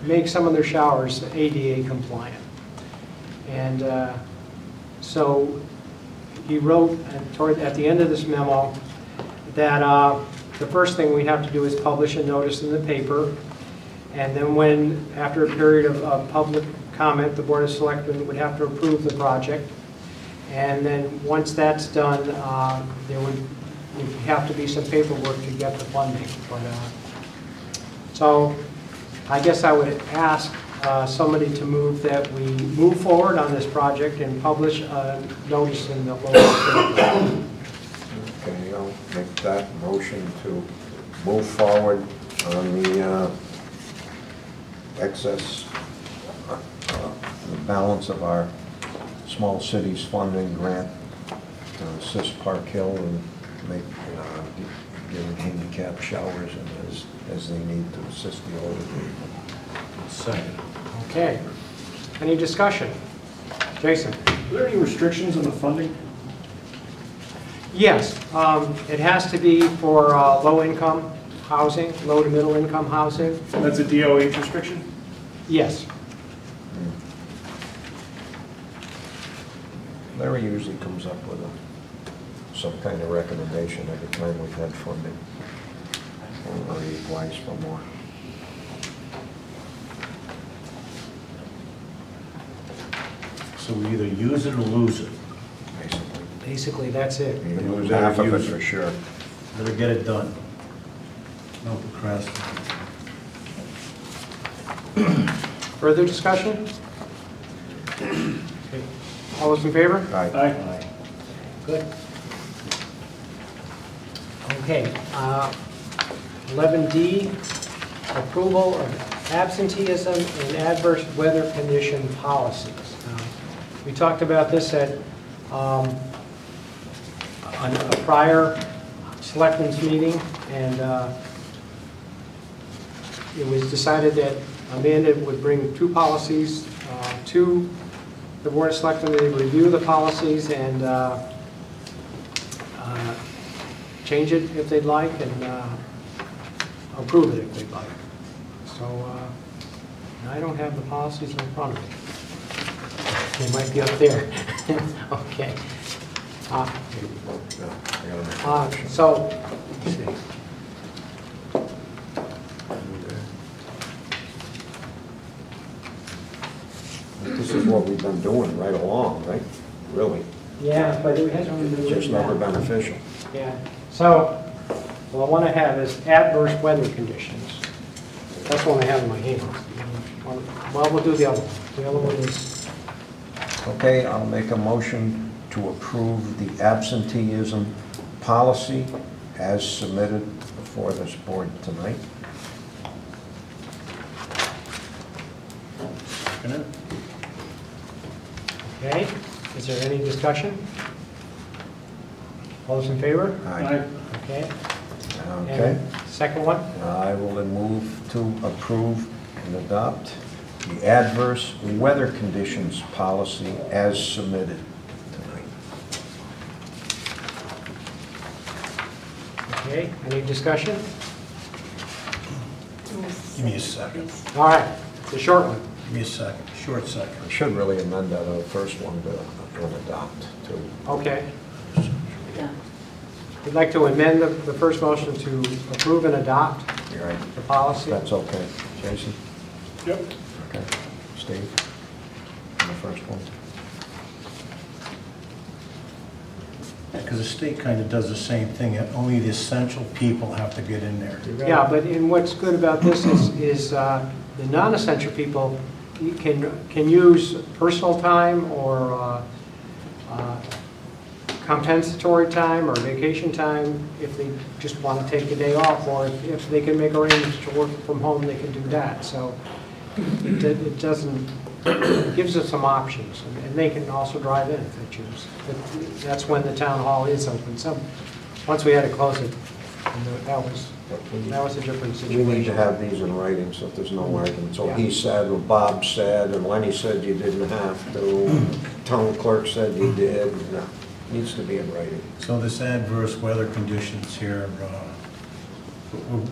make some of their showers ADA compliant. And so he wrote at the end of this memo that the first thing we have to do is publish a notice in the paper, and then when, after a period of public comment, the Board of Selectmen would have to approve the project. And then once that's done, there would have to be some paperwork to get the funding. But, so I guess I would ask somebody to move that we move forward on this project and publish a notice in the local paper. Okay, I'll make that motion to move forward on the excess the balance of our small cities funding grant to assist Park Hill and make, giving handicap showers and as they need to assist the older people. Second. Okay. Any discussion? Jason? Are there any restrictions on the funding? Yes, it has to be for low-income housing, low to middle-income housing. That's a DOH restriction? Yes. Larry usually comes up with some kind of recommendation every time we've had funding, or he applies for more. So we either use it or lose it. Basically. Basically, that's it. You lose half of it for sure. Better get it done. No procrastinating. Further discussion? Okay. All those in favor? Aye. Aye. Good. Okay, 11D, approval of absenteeism and adverse weather condition policies. We talked about this at on a prior Selectmen's meeting, and it was decided that Amanda would bring two policies to the Board of Selectmen. They review the policies and change it if they'd like, and approve it if they'd like. So I don't have the policies in front of me. They might be up there. Okay. So, let's see. This is what we've been doing right along, right? Really. Yeah, but it hasn't been. Just never beneficial. Yeah. So, what I want to have is adverse weather conditions. That's one I have in my hand. Well, we'll do the other one. The other one is. Okay, I'll make a motion to approve the absenteeism policy as submitted before this board tonight. Okay. Is there any discussion? All those in favor? Aye. Okay. Okay. And second one? I will then move to approve and adopt the adverse weather conditions policy as submitted tonight. Okay. Any discussion? Give me a second. All right. The short one. Give me a second. Short second. I should really amend that first one to adopt too. Okay. Yeah. We'd like to amend the first motion to approve and adopt You're right. the policy. That's okay. Jason? Yep. Okay. Steve? On the first one? Because the state kind of does the same thing. Only the essential people have to get in there. Yeah, but what's good about this is the non-essential people can use personal time or compensatory time or vacation time if they just want to take a day off, or if they can make arrangements to work from home, they can do that. So it doesn't, it gives us some options, and they can also drive in if they choose. But that's when the town hall is open. So once we had to close it, that was a different We situation. need to have these in writing so that there's no argument. So Yeah. he said, or Bob said, and Lenny said you didn't have to, town clerk said you did. No, needs to be in writing. So this adverse weather conditions here,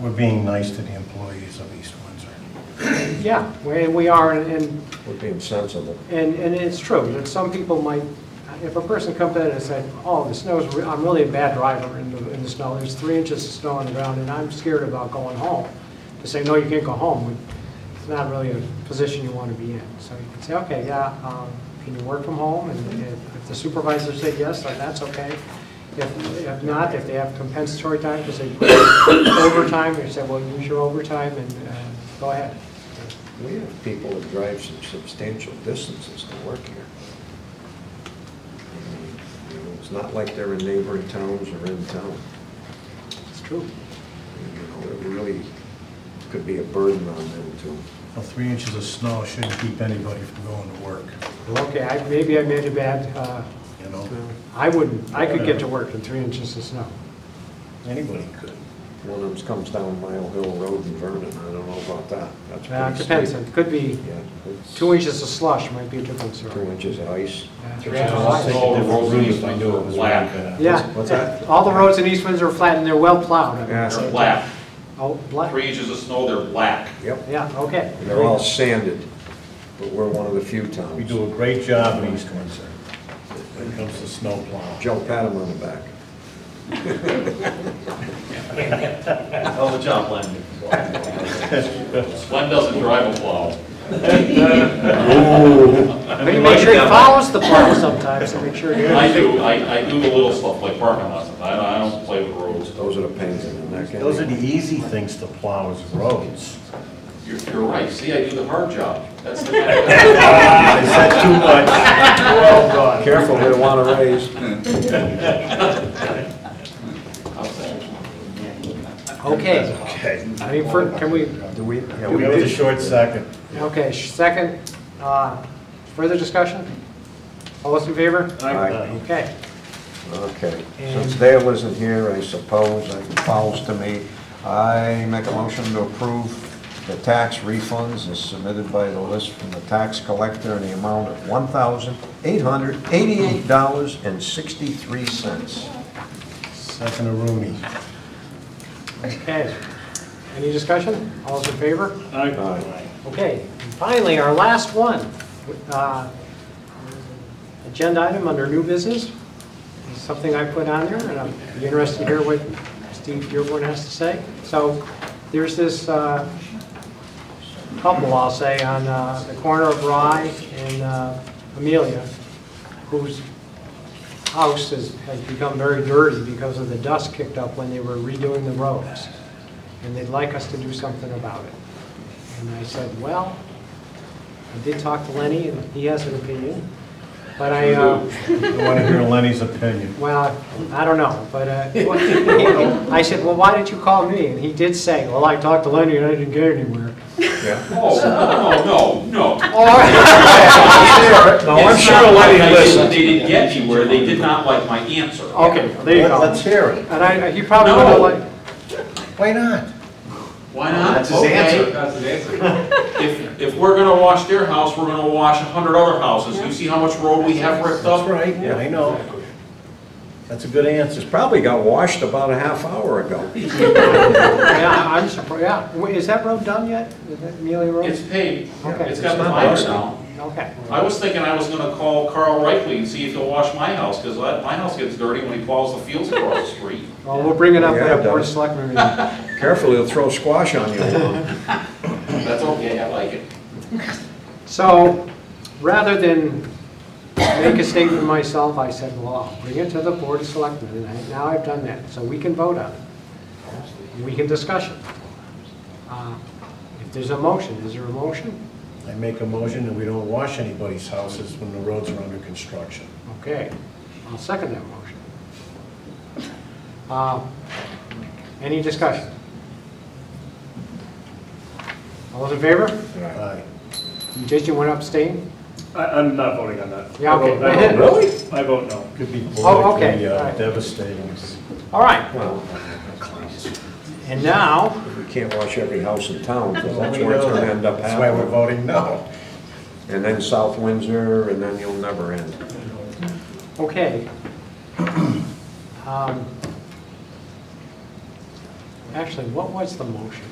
we're being nice to the employees of East Windsor. Yeah, we are, and We're being sensible. it's true, that some people might, if a person comes in and said, oh, the snow's, I'm really a bad driver in the snow, there's 3 inches of snow on the ground, and I'm scared about going home. To say, no, you can't go home, it's not really a position you want to be in. So you can say, okay, yeah, can you work from home? And if the supervisor said yes, then that's okay. If not, if they have compensatory time, because they put overtime, you say, well, use your overtime and go ahead. We have people that drive some substantial distances to work here. You know, it's not like they're in neighboring towns or in town. It's true. You know, it really could be a burden on them too. Well, 3 inches of snow shouldn't keep anybody from going to work, Okay, maybe I made a bad, you know? I could get to work in 3 inches of snow. Anybody could. One of them comes down Mile Hill Road in Vernon, I don't know about that. That's It pretty depends, steep. it could be Yeah, it's 2 inches of slush might be a different 2 story. inches of ice. Yeah, I'll take a All the different roads in route East if I Windsor knew are it was black. black. Yeah. What's that? All the roads in East Windsor are flat and they're well plowed. Yeah, They're black. Oh, black, 3 inches of snow, they're black. yep. yeah, okay. And they're all sanded, but we're one of the few towns. We do a great job in East Windsor when it comes to snow plowing. Joe, pat him on the back. Oh, the job, Len. Glenn doesn't drive a plow. Maybe make sure he follows the plow sometimes to make sure he I do, I do the little stuff like parking lots. I don't play with roads. Those are the pains in the neck. Those are the easy things to plow is roads. You're right, see, I do the hard job. That's the. I said too much. Well done. Careful, they want to raise. Okay, Okay. I mean, can we, Do we? Yeah, We have a did. short second. okay, second, further discussion? All those in favor? Aye. Okay. Okay, And- since Dale isn't here, I suppose, it falls to me, I make a motion to approve the tax refunds as submitted by the list from the tax collector in the amount of $1,888.63. Second of Rooney. Okay. Any discussion? All those in favor? Aye. Okay, and finally, our last one. Agenda item under new business. It's something I put on there, and I'm interested to hear what Steve Dearborn has to say. So there's this couple, I'll say, on the corner of Rye and Amelia, whose house has become very dirty because of the dust kicked up when they were redoing the roads. And they'd like us to do something about it. And I said, well, I did talk to Lenny, and he has an opinion. But I want to hear Lenny's opinion. well, I don't know, but I said, well, why didn't you call me? And he did say, well, I talked to Lenny and I didn't get anywhere. Yeah. Oh, no. All right. No, I'm sure Lenny listened. They didn't get me where they did not like my answer. Okay, there you go. Let's hear it. And he probably would have like, Why not? Why not? That's his Okay. answer. That's his answer. If we're gonna wash their house, we're gonna wash 100 other houses. You see how much road we have ripped That's up? right, yeah, I know. That's a good answer. Probably got washed about a half hour ago. yeah, I'm surprised, yeah. Wait, is that road done yet? Is that Amelia Road? It's paved. Okay. It's got the not binder busted. now. Okay. I was thinking I was gonna call Carl Reichley and see if he'll wash my house, because my house gets dirty when he plows the fields across the street. Well, we'll bring it up Yeah, at it a Board of does. Selectmen meeting. Careful, he'll throw squash on you. That's okay, I like it. So, rather than make a statement myself, I said, well, I'll bring it to the Board of Selectmen, and now I've done that, so we can vote on it. We can discuss it. If there's a motion, is there a motion? I make a motion that we don't wash anybody's houses when the roads are under construction. Okay, I'll second that motion. Any discussion? All those in favor? Aye. Did you want to abstain? I'm not voting on that. Yeah, okay. I vote no. Really? I vote no. Could be Oh, okay. politically All right. devastating. All right, Well, and now, we can't wash every house in town, because that's We where it's know gonna that. end up That's why we're happening. voting no. And then South Windsor, and then you'll never end. okay. Actually, what was the motion?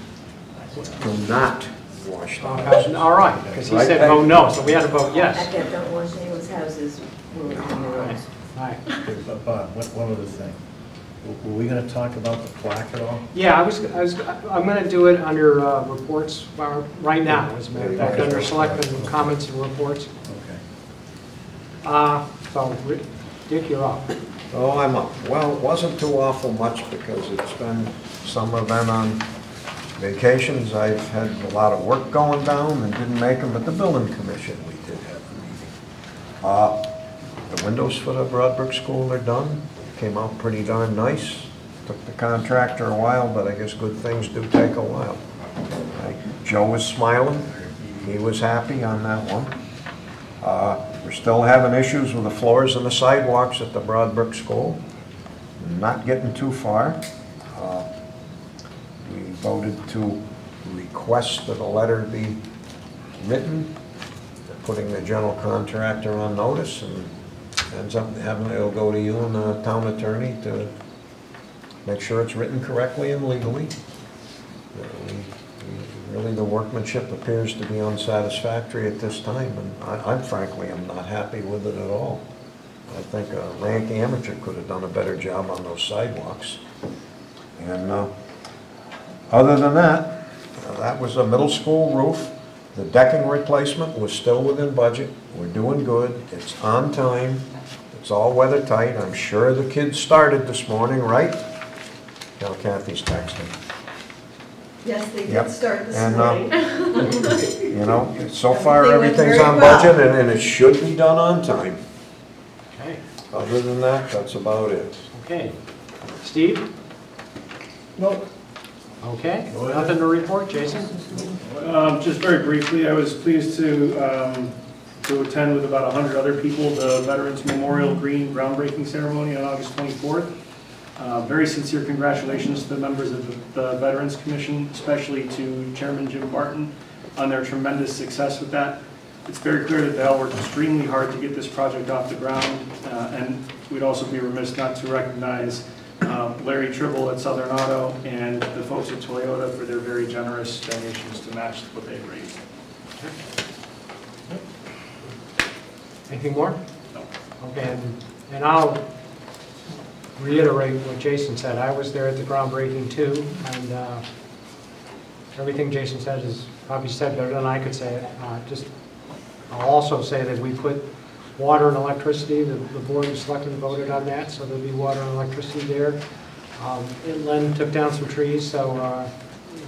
Do not wash the house. Okay, all right, because he Right, said Peg? vote no, so we had to vote At yes. that don't wash anyone's houses, we'll on the roads. All right. Okay, but Bob, one other thing. Were we gonna talk about the plaque at all? Yeah, I'm going to do it under reports right now, as a matter of fact, under selectmen comments and reports. Okay. So, Dick, you're up. Oh, I'm up. Well, it wasn't too awful much, because it's been, some have been on vacations. I've had a lot of work going down and didn't make them, but the building commission, we did have a meeting. The windows for the Broadbrook School are done. Came out pretty darn nice. Took the contractor a while, but I guess good things do take a while. Joe was smiling. he was happy on that one. We're still having issues with the floors and the sidewalks at the Broadbrook School. Not getting too far. We voted to request that a letter be written, putting the general contractor on notice, and ends up having, it'll go to you and the town attorney to make sure it's written correctly and legally. Really, the workmanship appears to be unsatisfactory at this time, and I frankly am not happy with it at all. I think a rank amateur could have done a better job on those sidewalks. And other than that, that was a middle school roof. The decking replacement was still within budget. We're doing good. It's on time. It's all weather tight. I'm sure the kids started this morning, right? Now Kathy's texting. Yes, they Yep. did start this And, morning. You know, so far Everything went everything's very on well. budget, and it should be done on time. Okay, Other than that, that's about it. okay. Steve? No, Okay, nothing to report, Jason? just very briefly, I was pleased to attend with about 100 other people the Veterans Memorial Green groundbreaking ceremony on August 24th. Very sincere congratulations to the members of the Veterans Commission, especially to Chairman Jim Barton on their tremendous success with that. It's very clear that they all worked extremely hard to get this project off the ground, and we'd also be remiss not to recognize Larry Tribble at Southern Auto and the folks at Toyota for their very generous donations to match what they raised. Anything more? No. Okay, and I'll reiterate what Jason said. I was there at the groundbreaking too, and everything Jason said is probably said better than I could say it. I'll also say that we put water and electricity, the board of selectmen voted on that, so there'll be water and electricity there. Len took down some trees, so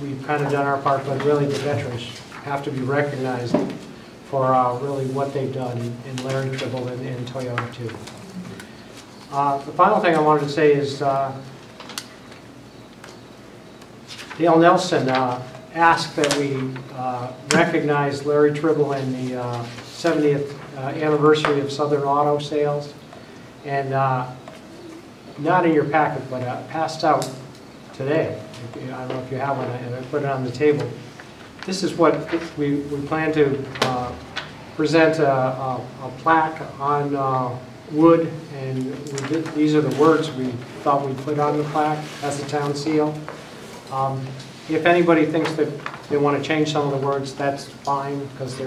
we've kind of done our part, but really the veterans have to be recognized for really what they've done in Larry Tribble and Toyota too. The final thing I wanted to say is Dale Nelson asked that we recognize Larry Tribble in the 70th anniversary of Southern Auto Sales. And not in your packet, but passed out today. I don't know if you have one, and I put it on the table. This is what we plan to present a plaque on wood, and these are the words we thought we'd put on the plaque as the town seal. If anybody thinks that they want to change some of the words, that's fine, because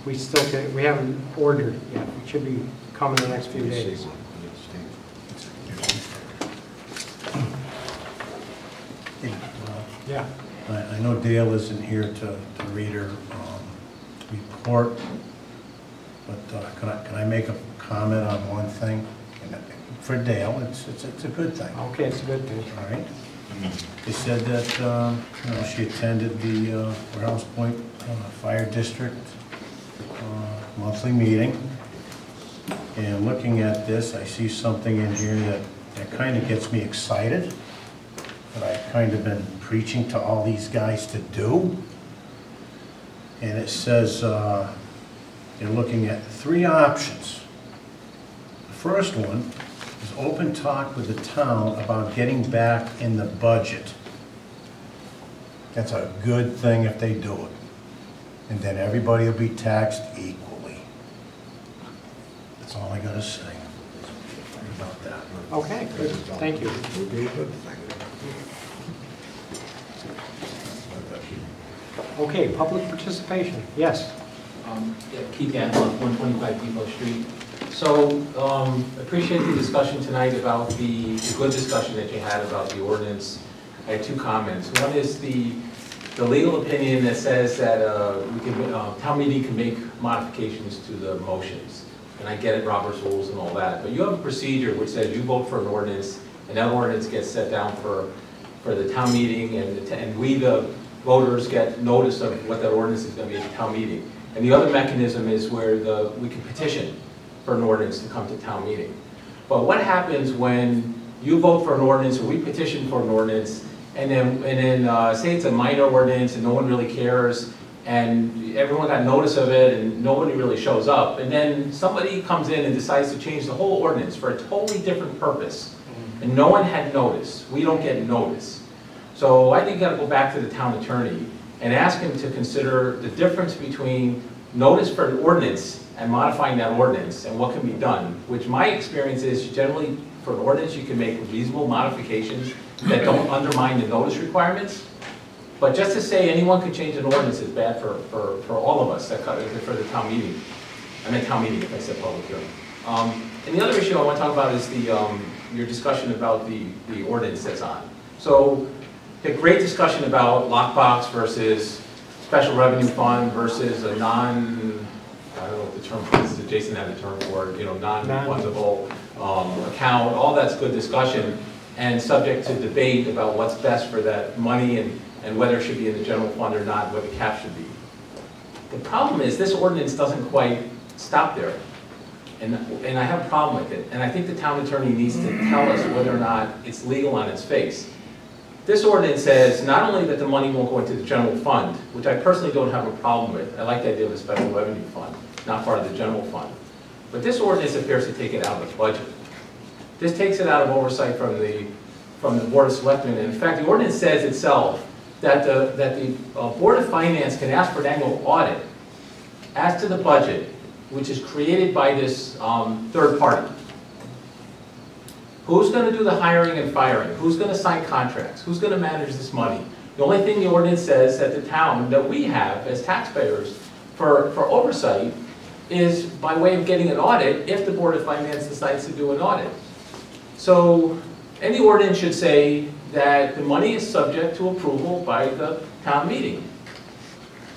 we haven't ordered it yet. It should be coming in the next few days. Yeah. I know Dale isn't here to read her report, but can I make a comment on one thing? For Dale, it's a good thing. Okay, it's a good thing. All right. They said that she attended the Warehouse Point Fire District monthly meeting, and looking at this, I see something in here that kind of gets me excited, that I've kind of been preaching to all these guys to do. And it says they're looking at 3 options. The first one is open talk with the town about getting back in the budget. That's a good thing if they do it. And then everybody will be taxed equally. That's all I gotta say about that. Okay, good. Thank you. Okay, public participation. Yes. Keith Anteloff, 125 Depot Street. So, appreciate the discussion tonight about the good discussion that you had about the ordinance. I have 2 comments. One is the legal opinion that says that town meeting can make modifications to the motions. And I get it, Robert's rules and all that. But you have a procedure which says you vote for an ordinance, and that ordinance gets set down for the town meeting, and we, the voters, get notice of what that ordinance is going to be at the town meeting. And the other mechanism is where we can petition for an ordinance to come to town meeting. But what happens when you vote for an ordinance, or we petition for an ordinance, and then say it's a minor ordinance and no one really cares, and everyone got notice of it, and nobody really shows up. And then somebody comes in and decides to change the whole ordinance for a totally different purpose, and no one had notice. We don't get notice. So I think you gotta go back to the town attorney and ask him to consider the difference between notice for an ordinance and modifying that ordinance and what can be done, which my experience is generally for an ordinance you can make reasonable modifications that don't undermine the notice requirements. But just to say anyone can change an ordinance is bad for all of us, for the town meeting. I meant town meeting if I said public hearing. And the other issue I want to talk about is your discussion about the ordinance that's on. So, a great discussion about lockbox versus special revenue fund versus a I don't know what the term is, Jason had a term for it, non-refundable account. All that's good discussion and subject to debate about what's best for that money and whether it should be in the general fund or not, what the cap should be. The problem is this ordinance doesn't quite stop there. And I have a problem with it. And I think the town attorney needs to tell us whether or not it's legal on its face. This ordinance says not only that the money won't go into the general fund, which I personally don't have a problem with. I like the idea of a special revenue fund, not part of the general fund. But this ordinance appears to take it out of the budget. This takes it out of oversight from the Board of Selectmen. And in fact, the ordinance says itself that the Board of Finance can ask for an annual audit as to the budget, which is created by this third party. Who's going to do the hiring and firing? Who's going to sign contracts? Who's going to manage this money? The only thing the ordinance says that the town, that we have as taxpayers for oversight, is by way of getting an audit if the Board of Finance decides to do an audit. So any ordinance should say that the money is subject to approval by the town meeting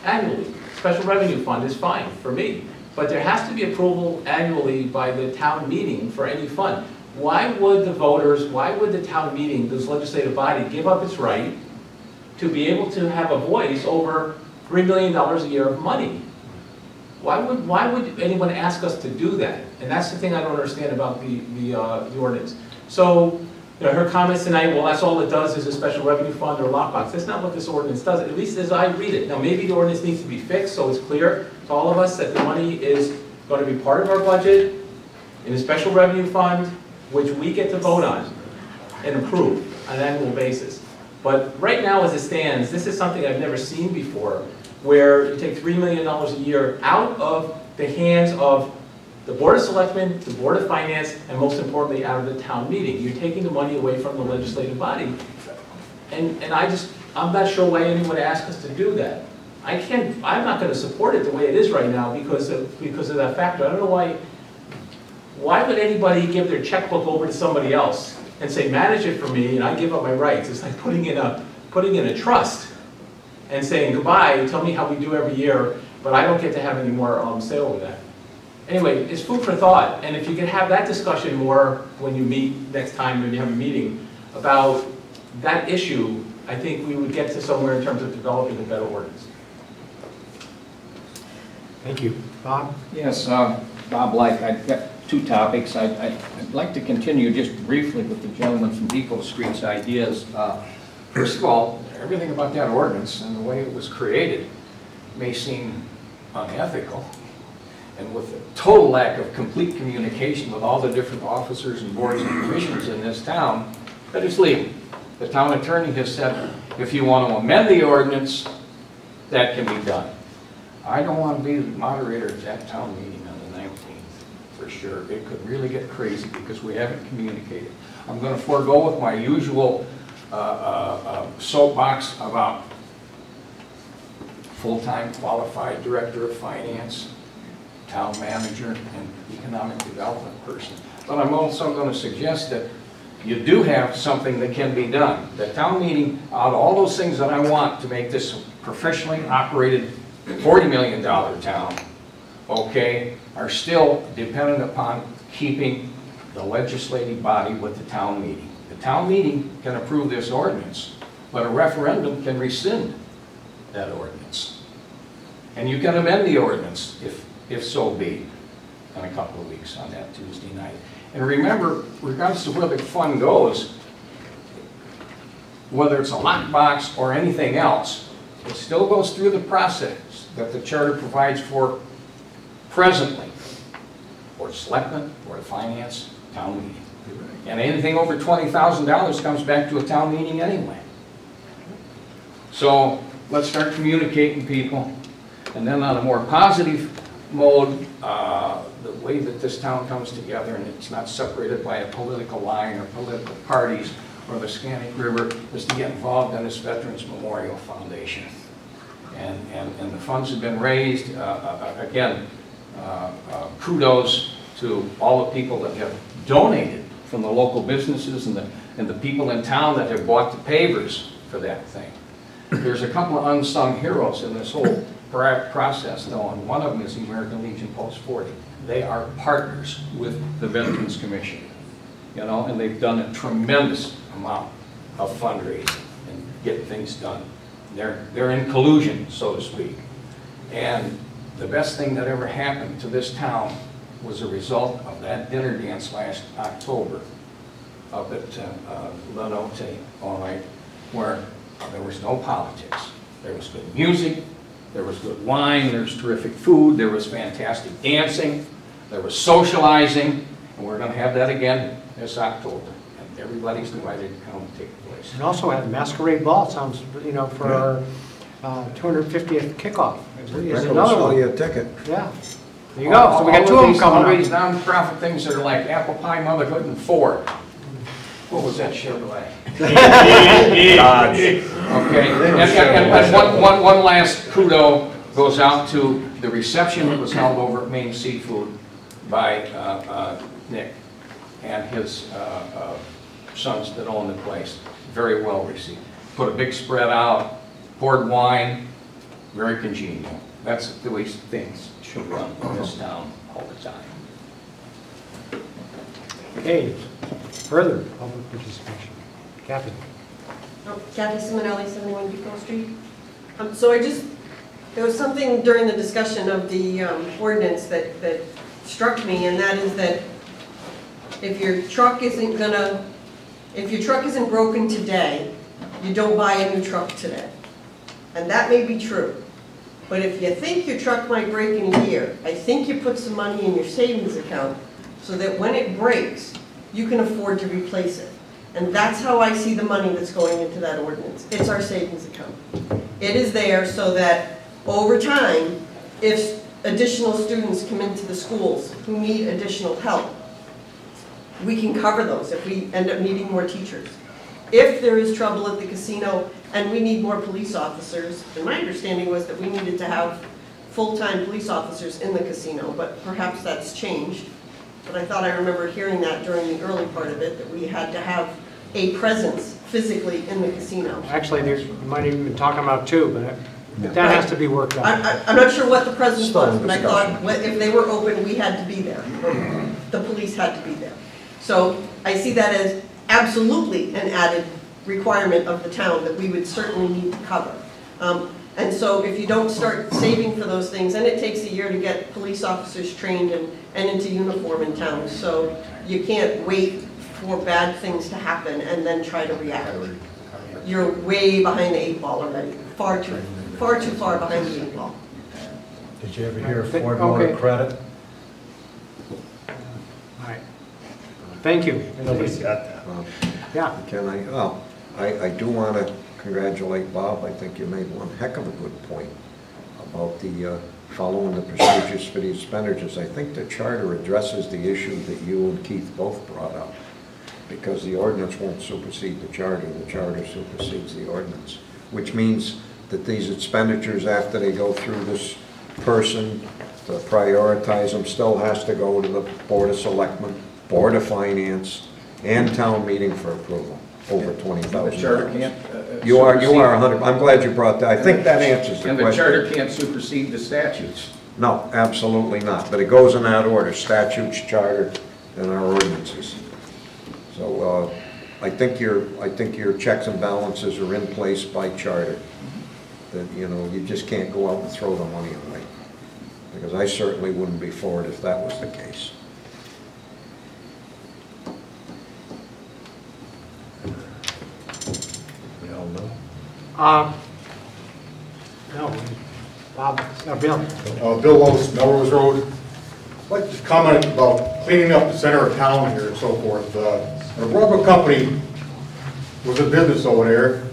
annually. Special revenue fund is fine for me, but there has to be approval annually by the town meeting for any fund. Why would the voters, why would the town meeting, this legislative body, give up its right to be able to have a voice over $3 million a year of money? Why would anyone ask us to do that? And that's the thing I don't understand about the ordinance. So, her comments tonight, well, that's all it does is a special revenue fund or lockbox. That's not what this ordinance does, at least as I read it. Now, maybe the ordinance needs to be fixed so it's clear to all of us that the money is going to be part of our budget in a special revenue fund, which we get to vote on and approve on an annual basis. But right now, as it stands, this is something I've never seen before, where you take $3 million a year out of the hands of the Board of Selectmen, the Board of Finance, and most importantly, out of the town meeting. You're taking the money away from the legislative body. And I'm not sure why anyone would ask us to do that. I'm not going to support it the way it is right now because of that factor. I don't know why would anybody give their checkbook over to somebody else and say, manage it for me, and I give up my rights? It's like putting in a trust and saying, goodbye, tell me how we do every year, but I don't get to have any more say over that. Anyway, it's food for thought, and if you could have that discussion more when you meet next time, when you have a meeting, about that issue, I think we would get to somewhere in terms of developing a better ordinance. Thank you. Bob? Yes, Bob Like, I've got two topics. I'd like to continue just briefly with the gentleman from Depot Street's ideas. First of all, everything about that ordinance and the way it was created may seem unethical, and with the total lack of complete communication with all the different officers and boards and commissions in this town, that is legal. The town attorney has said, if you want to amend the ordinance, that can be done. I don't want to be the moderator at that town meeting on the 19th, for sure. It could really get crazy because we haven't communicated. I'm going to forego with my usual soapbox about full-time qualified director of finance, town manager, and economic development person. But I'm also going to suggest that you do have something that can be done. The town meeting, out of all those things that I want to make this professionally operated $40 million town, okay, are still dependent upon keeping the legislative body with the town meeting. The town meeting can approve this ordinance, but a referendum can rescind that ordinance. And you can amend the ordinance, if so be, in a couple of weeks on that Tuesday night. And remember, regardless of where the fund goes, whether it's a lockbox or anything else, it still goes through the process that the charter provides for presently, Board of Selectmen, Board of Finance, town meeting. And anything over $20,000 comes back to a town meeting anyway. So let's start communicating people. And then on a more positive mode, the way that this town comes together, and it's not separated by a political line or political parties or the Scannick River, is to get involved in this Veterans Memorial Foundation. And the funds have been raised. Again, kudos to all the people that have donated from the local businesses and the people in town that have bought the pavers for that thing. There's a couple of unsung heroes in this whole process, though, and one of them is the American Legion Post 40. They are partners with the Veterans Commission, you know, and they've done a tremendous amount of fundraising and getting things done. They're in collusion, so to speak. And the best thing that ever happened to this town was a result of that dinner dance last October up at Lenote, all right, where there was no politics. There was good music, there was good wine, there was terrific food, there was fantastic dancing, there was socializing, and we're going to have that again this October. And everybody's invited to come and take place. And also had a masquerade ball, sounds, you know, for our 250th kickoff. Is Rick will another sell one. you a ticket. Yeah. There you go. So we got two of them coming All these up. nonprofit things that are like Apple Pie, Motherhood, and Ford. What was that Chevrolet? Okay, and one last kudo goes out to the reception that was held over at Maine Seafood by Nick and his sons that own the place. Very well received. Put a big spread out, poured wine, very congenial. That's the way things should run in this town all the time. Okay, further public participation. Kathy. Oh, Kathy Simonelli, 71 Depot Street. There was something during the discussion of the ordinance that struck me, and that is that if your truck isn't broken today, you don't buy a new truck today. And that may be true. But if you think your truck might break in a year, I think you put some money in your savings account so that when it breaks, you can afford to replace it. And that's how I see the money that's going into that ordinance. It's our savings account. It is there so that over time, if additional students come into the schools who need additional help, we can cover those if we end up needing more teachers. If there is trouble at the casino and we need more police officers, and my understanding was that we needed to have full-time police officers in the casino, but perhaps that's changed. But I thought I remembered hearing that during the early part of it, that we had to have a presence physically in the casino. Actually, you might even been talking about two, but that has to be worked out. I'm not sure what the presence Still in was, but I discussion. thought if they were open, we had to be there. The police had to be there. So I see that as absolutely an added requirement of the town that we would certainly need to cover. And so if you don't start saving for those things, and it takes a year to get police officers trained and into uniform in town, so you can't wait for bad things to happen and then try to react. You're way behind the eight ball already, far too far behind the eight ball. Did you ever hear of Ford Motor Credit? All right. Thank you. Nobody's got that. Yeah. Can I, well, I do want to congratulate Bob. I think you made one heck of a good point about the following the procedures for the expenditures. I think the charter addresses the issue that you and Keith both brought up, because the ordinance won't supersede the charter supersedes the ordinance, which means that these expenditures, after they go through this person to prioritize them, still has to go to the Board of Selectmen, Board of Finance, and town meeting for approval, over $20,000. The charter can't You are 100, I'm glad you brought that. I think that answers the and question. the charter can't supersede the statutes. No, absolutely not, but it goes in that order: statutes, charter, and our ordinances. So I think your checks and balances are in place by charter. That, you know, you just can't go out and throw the money away, because I certainly wouldn't be for it if that was the case. We all know. No, Bob, Bill? Bill Lose, Melrose Road. I'd like to comment about cleaning up the center of town here and so forth. The rubber company was in business over there.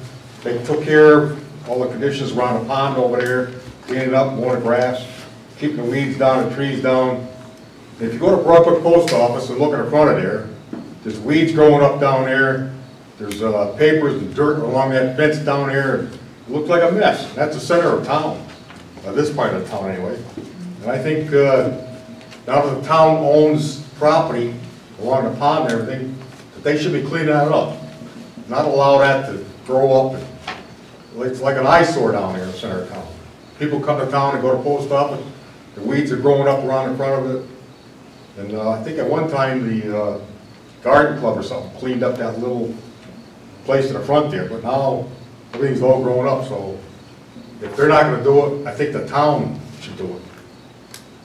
They took care of all the conditions around the pond over there, cleaning up, mowing the grass, keeping the weeds down, the trees down. If you go to Broadbrook Post Office and look in the front of there, there's weeds growing up down there. There's papers and dirt along that fence down there. It looks like a mess. That's the center of town, this part of the town anyway. And I think now that the town owns property along the pond and everything, that they should be cleaning that up. Not allow that to grow up. It's like an eyesore down there in the center of town. People come to town and go to post office, the weeds are growing up around the front of it. And I think at one time the garden club or something cleaned up that little place in the front there, but now everything's all grown up, so if they're not gonna do it, I think the town should do it.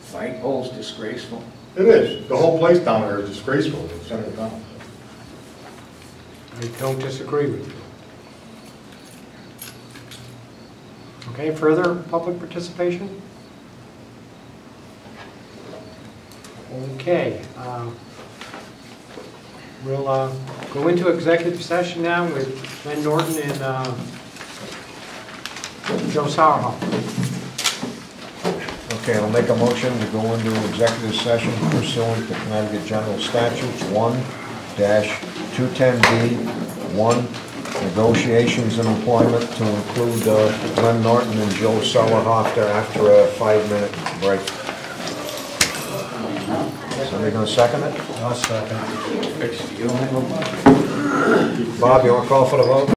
Flagpole's disgraceful. It is. The whole place down there is disgraceful in the center of town. I don't disagree with you. Okay, further public participation? Okay. We'll go into executive session now with Glenn Norton and Joe Sauerhoff. Okay, I'll make a motion to go into executive session pursuant to Connecticut General Statutes 1-210B1, negotiations and employment to include Glenn Norton and Joe Sauerhoff after a 5-minute break. Somebody gonna second it? I'll second. Bob, you wanna call for the vote?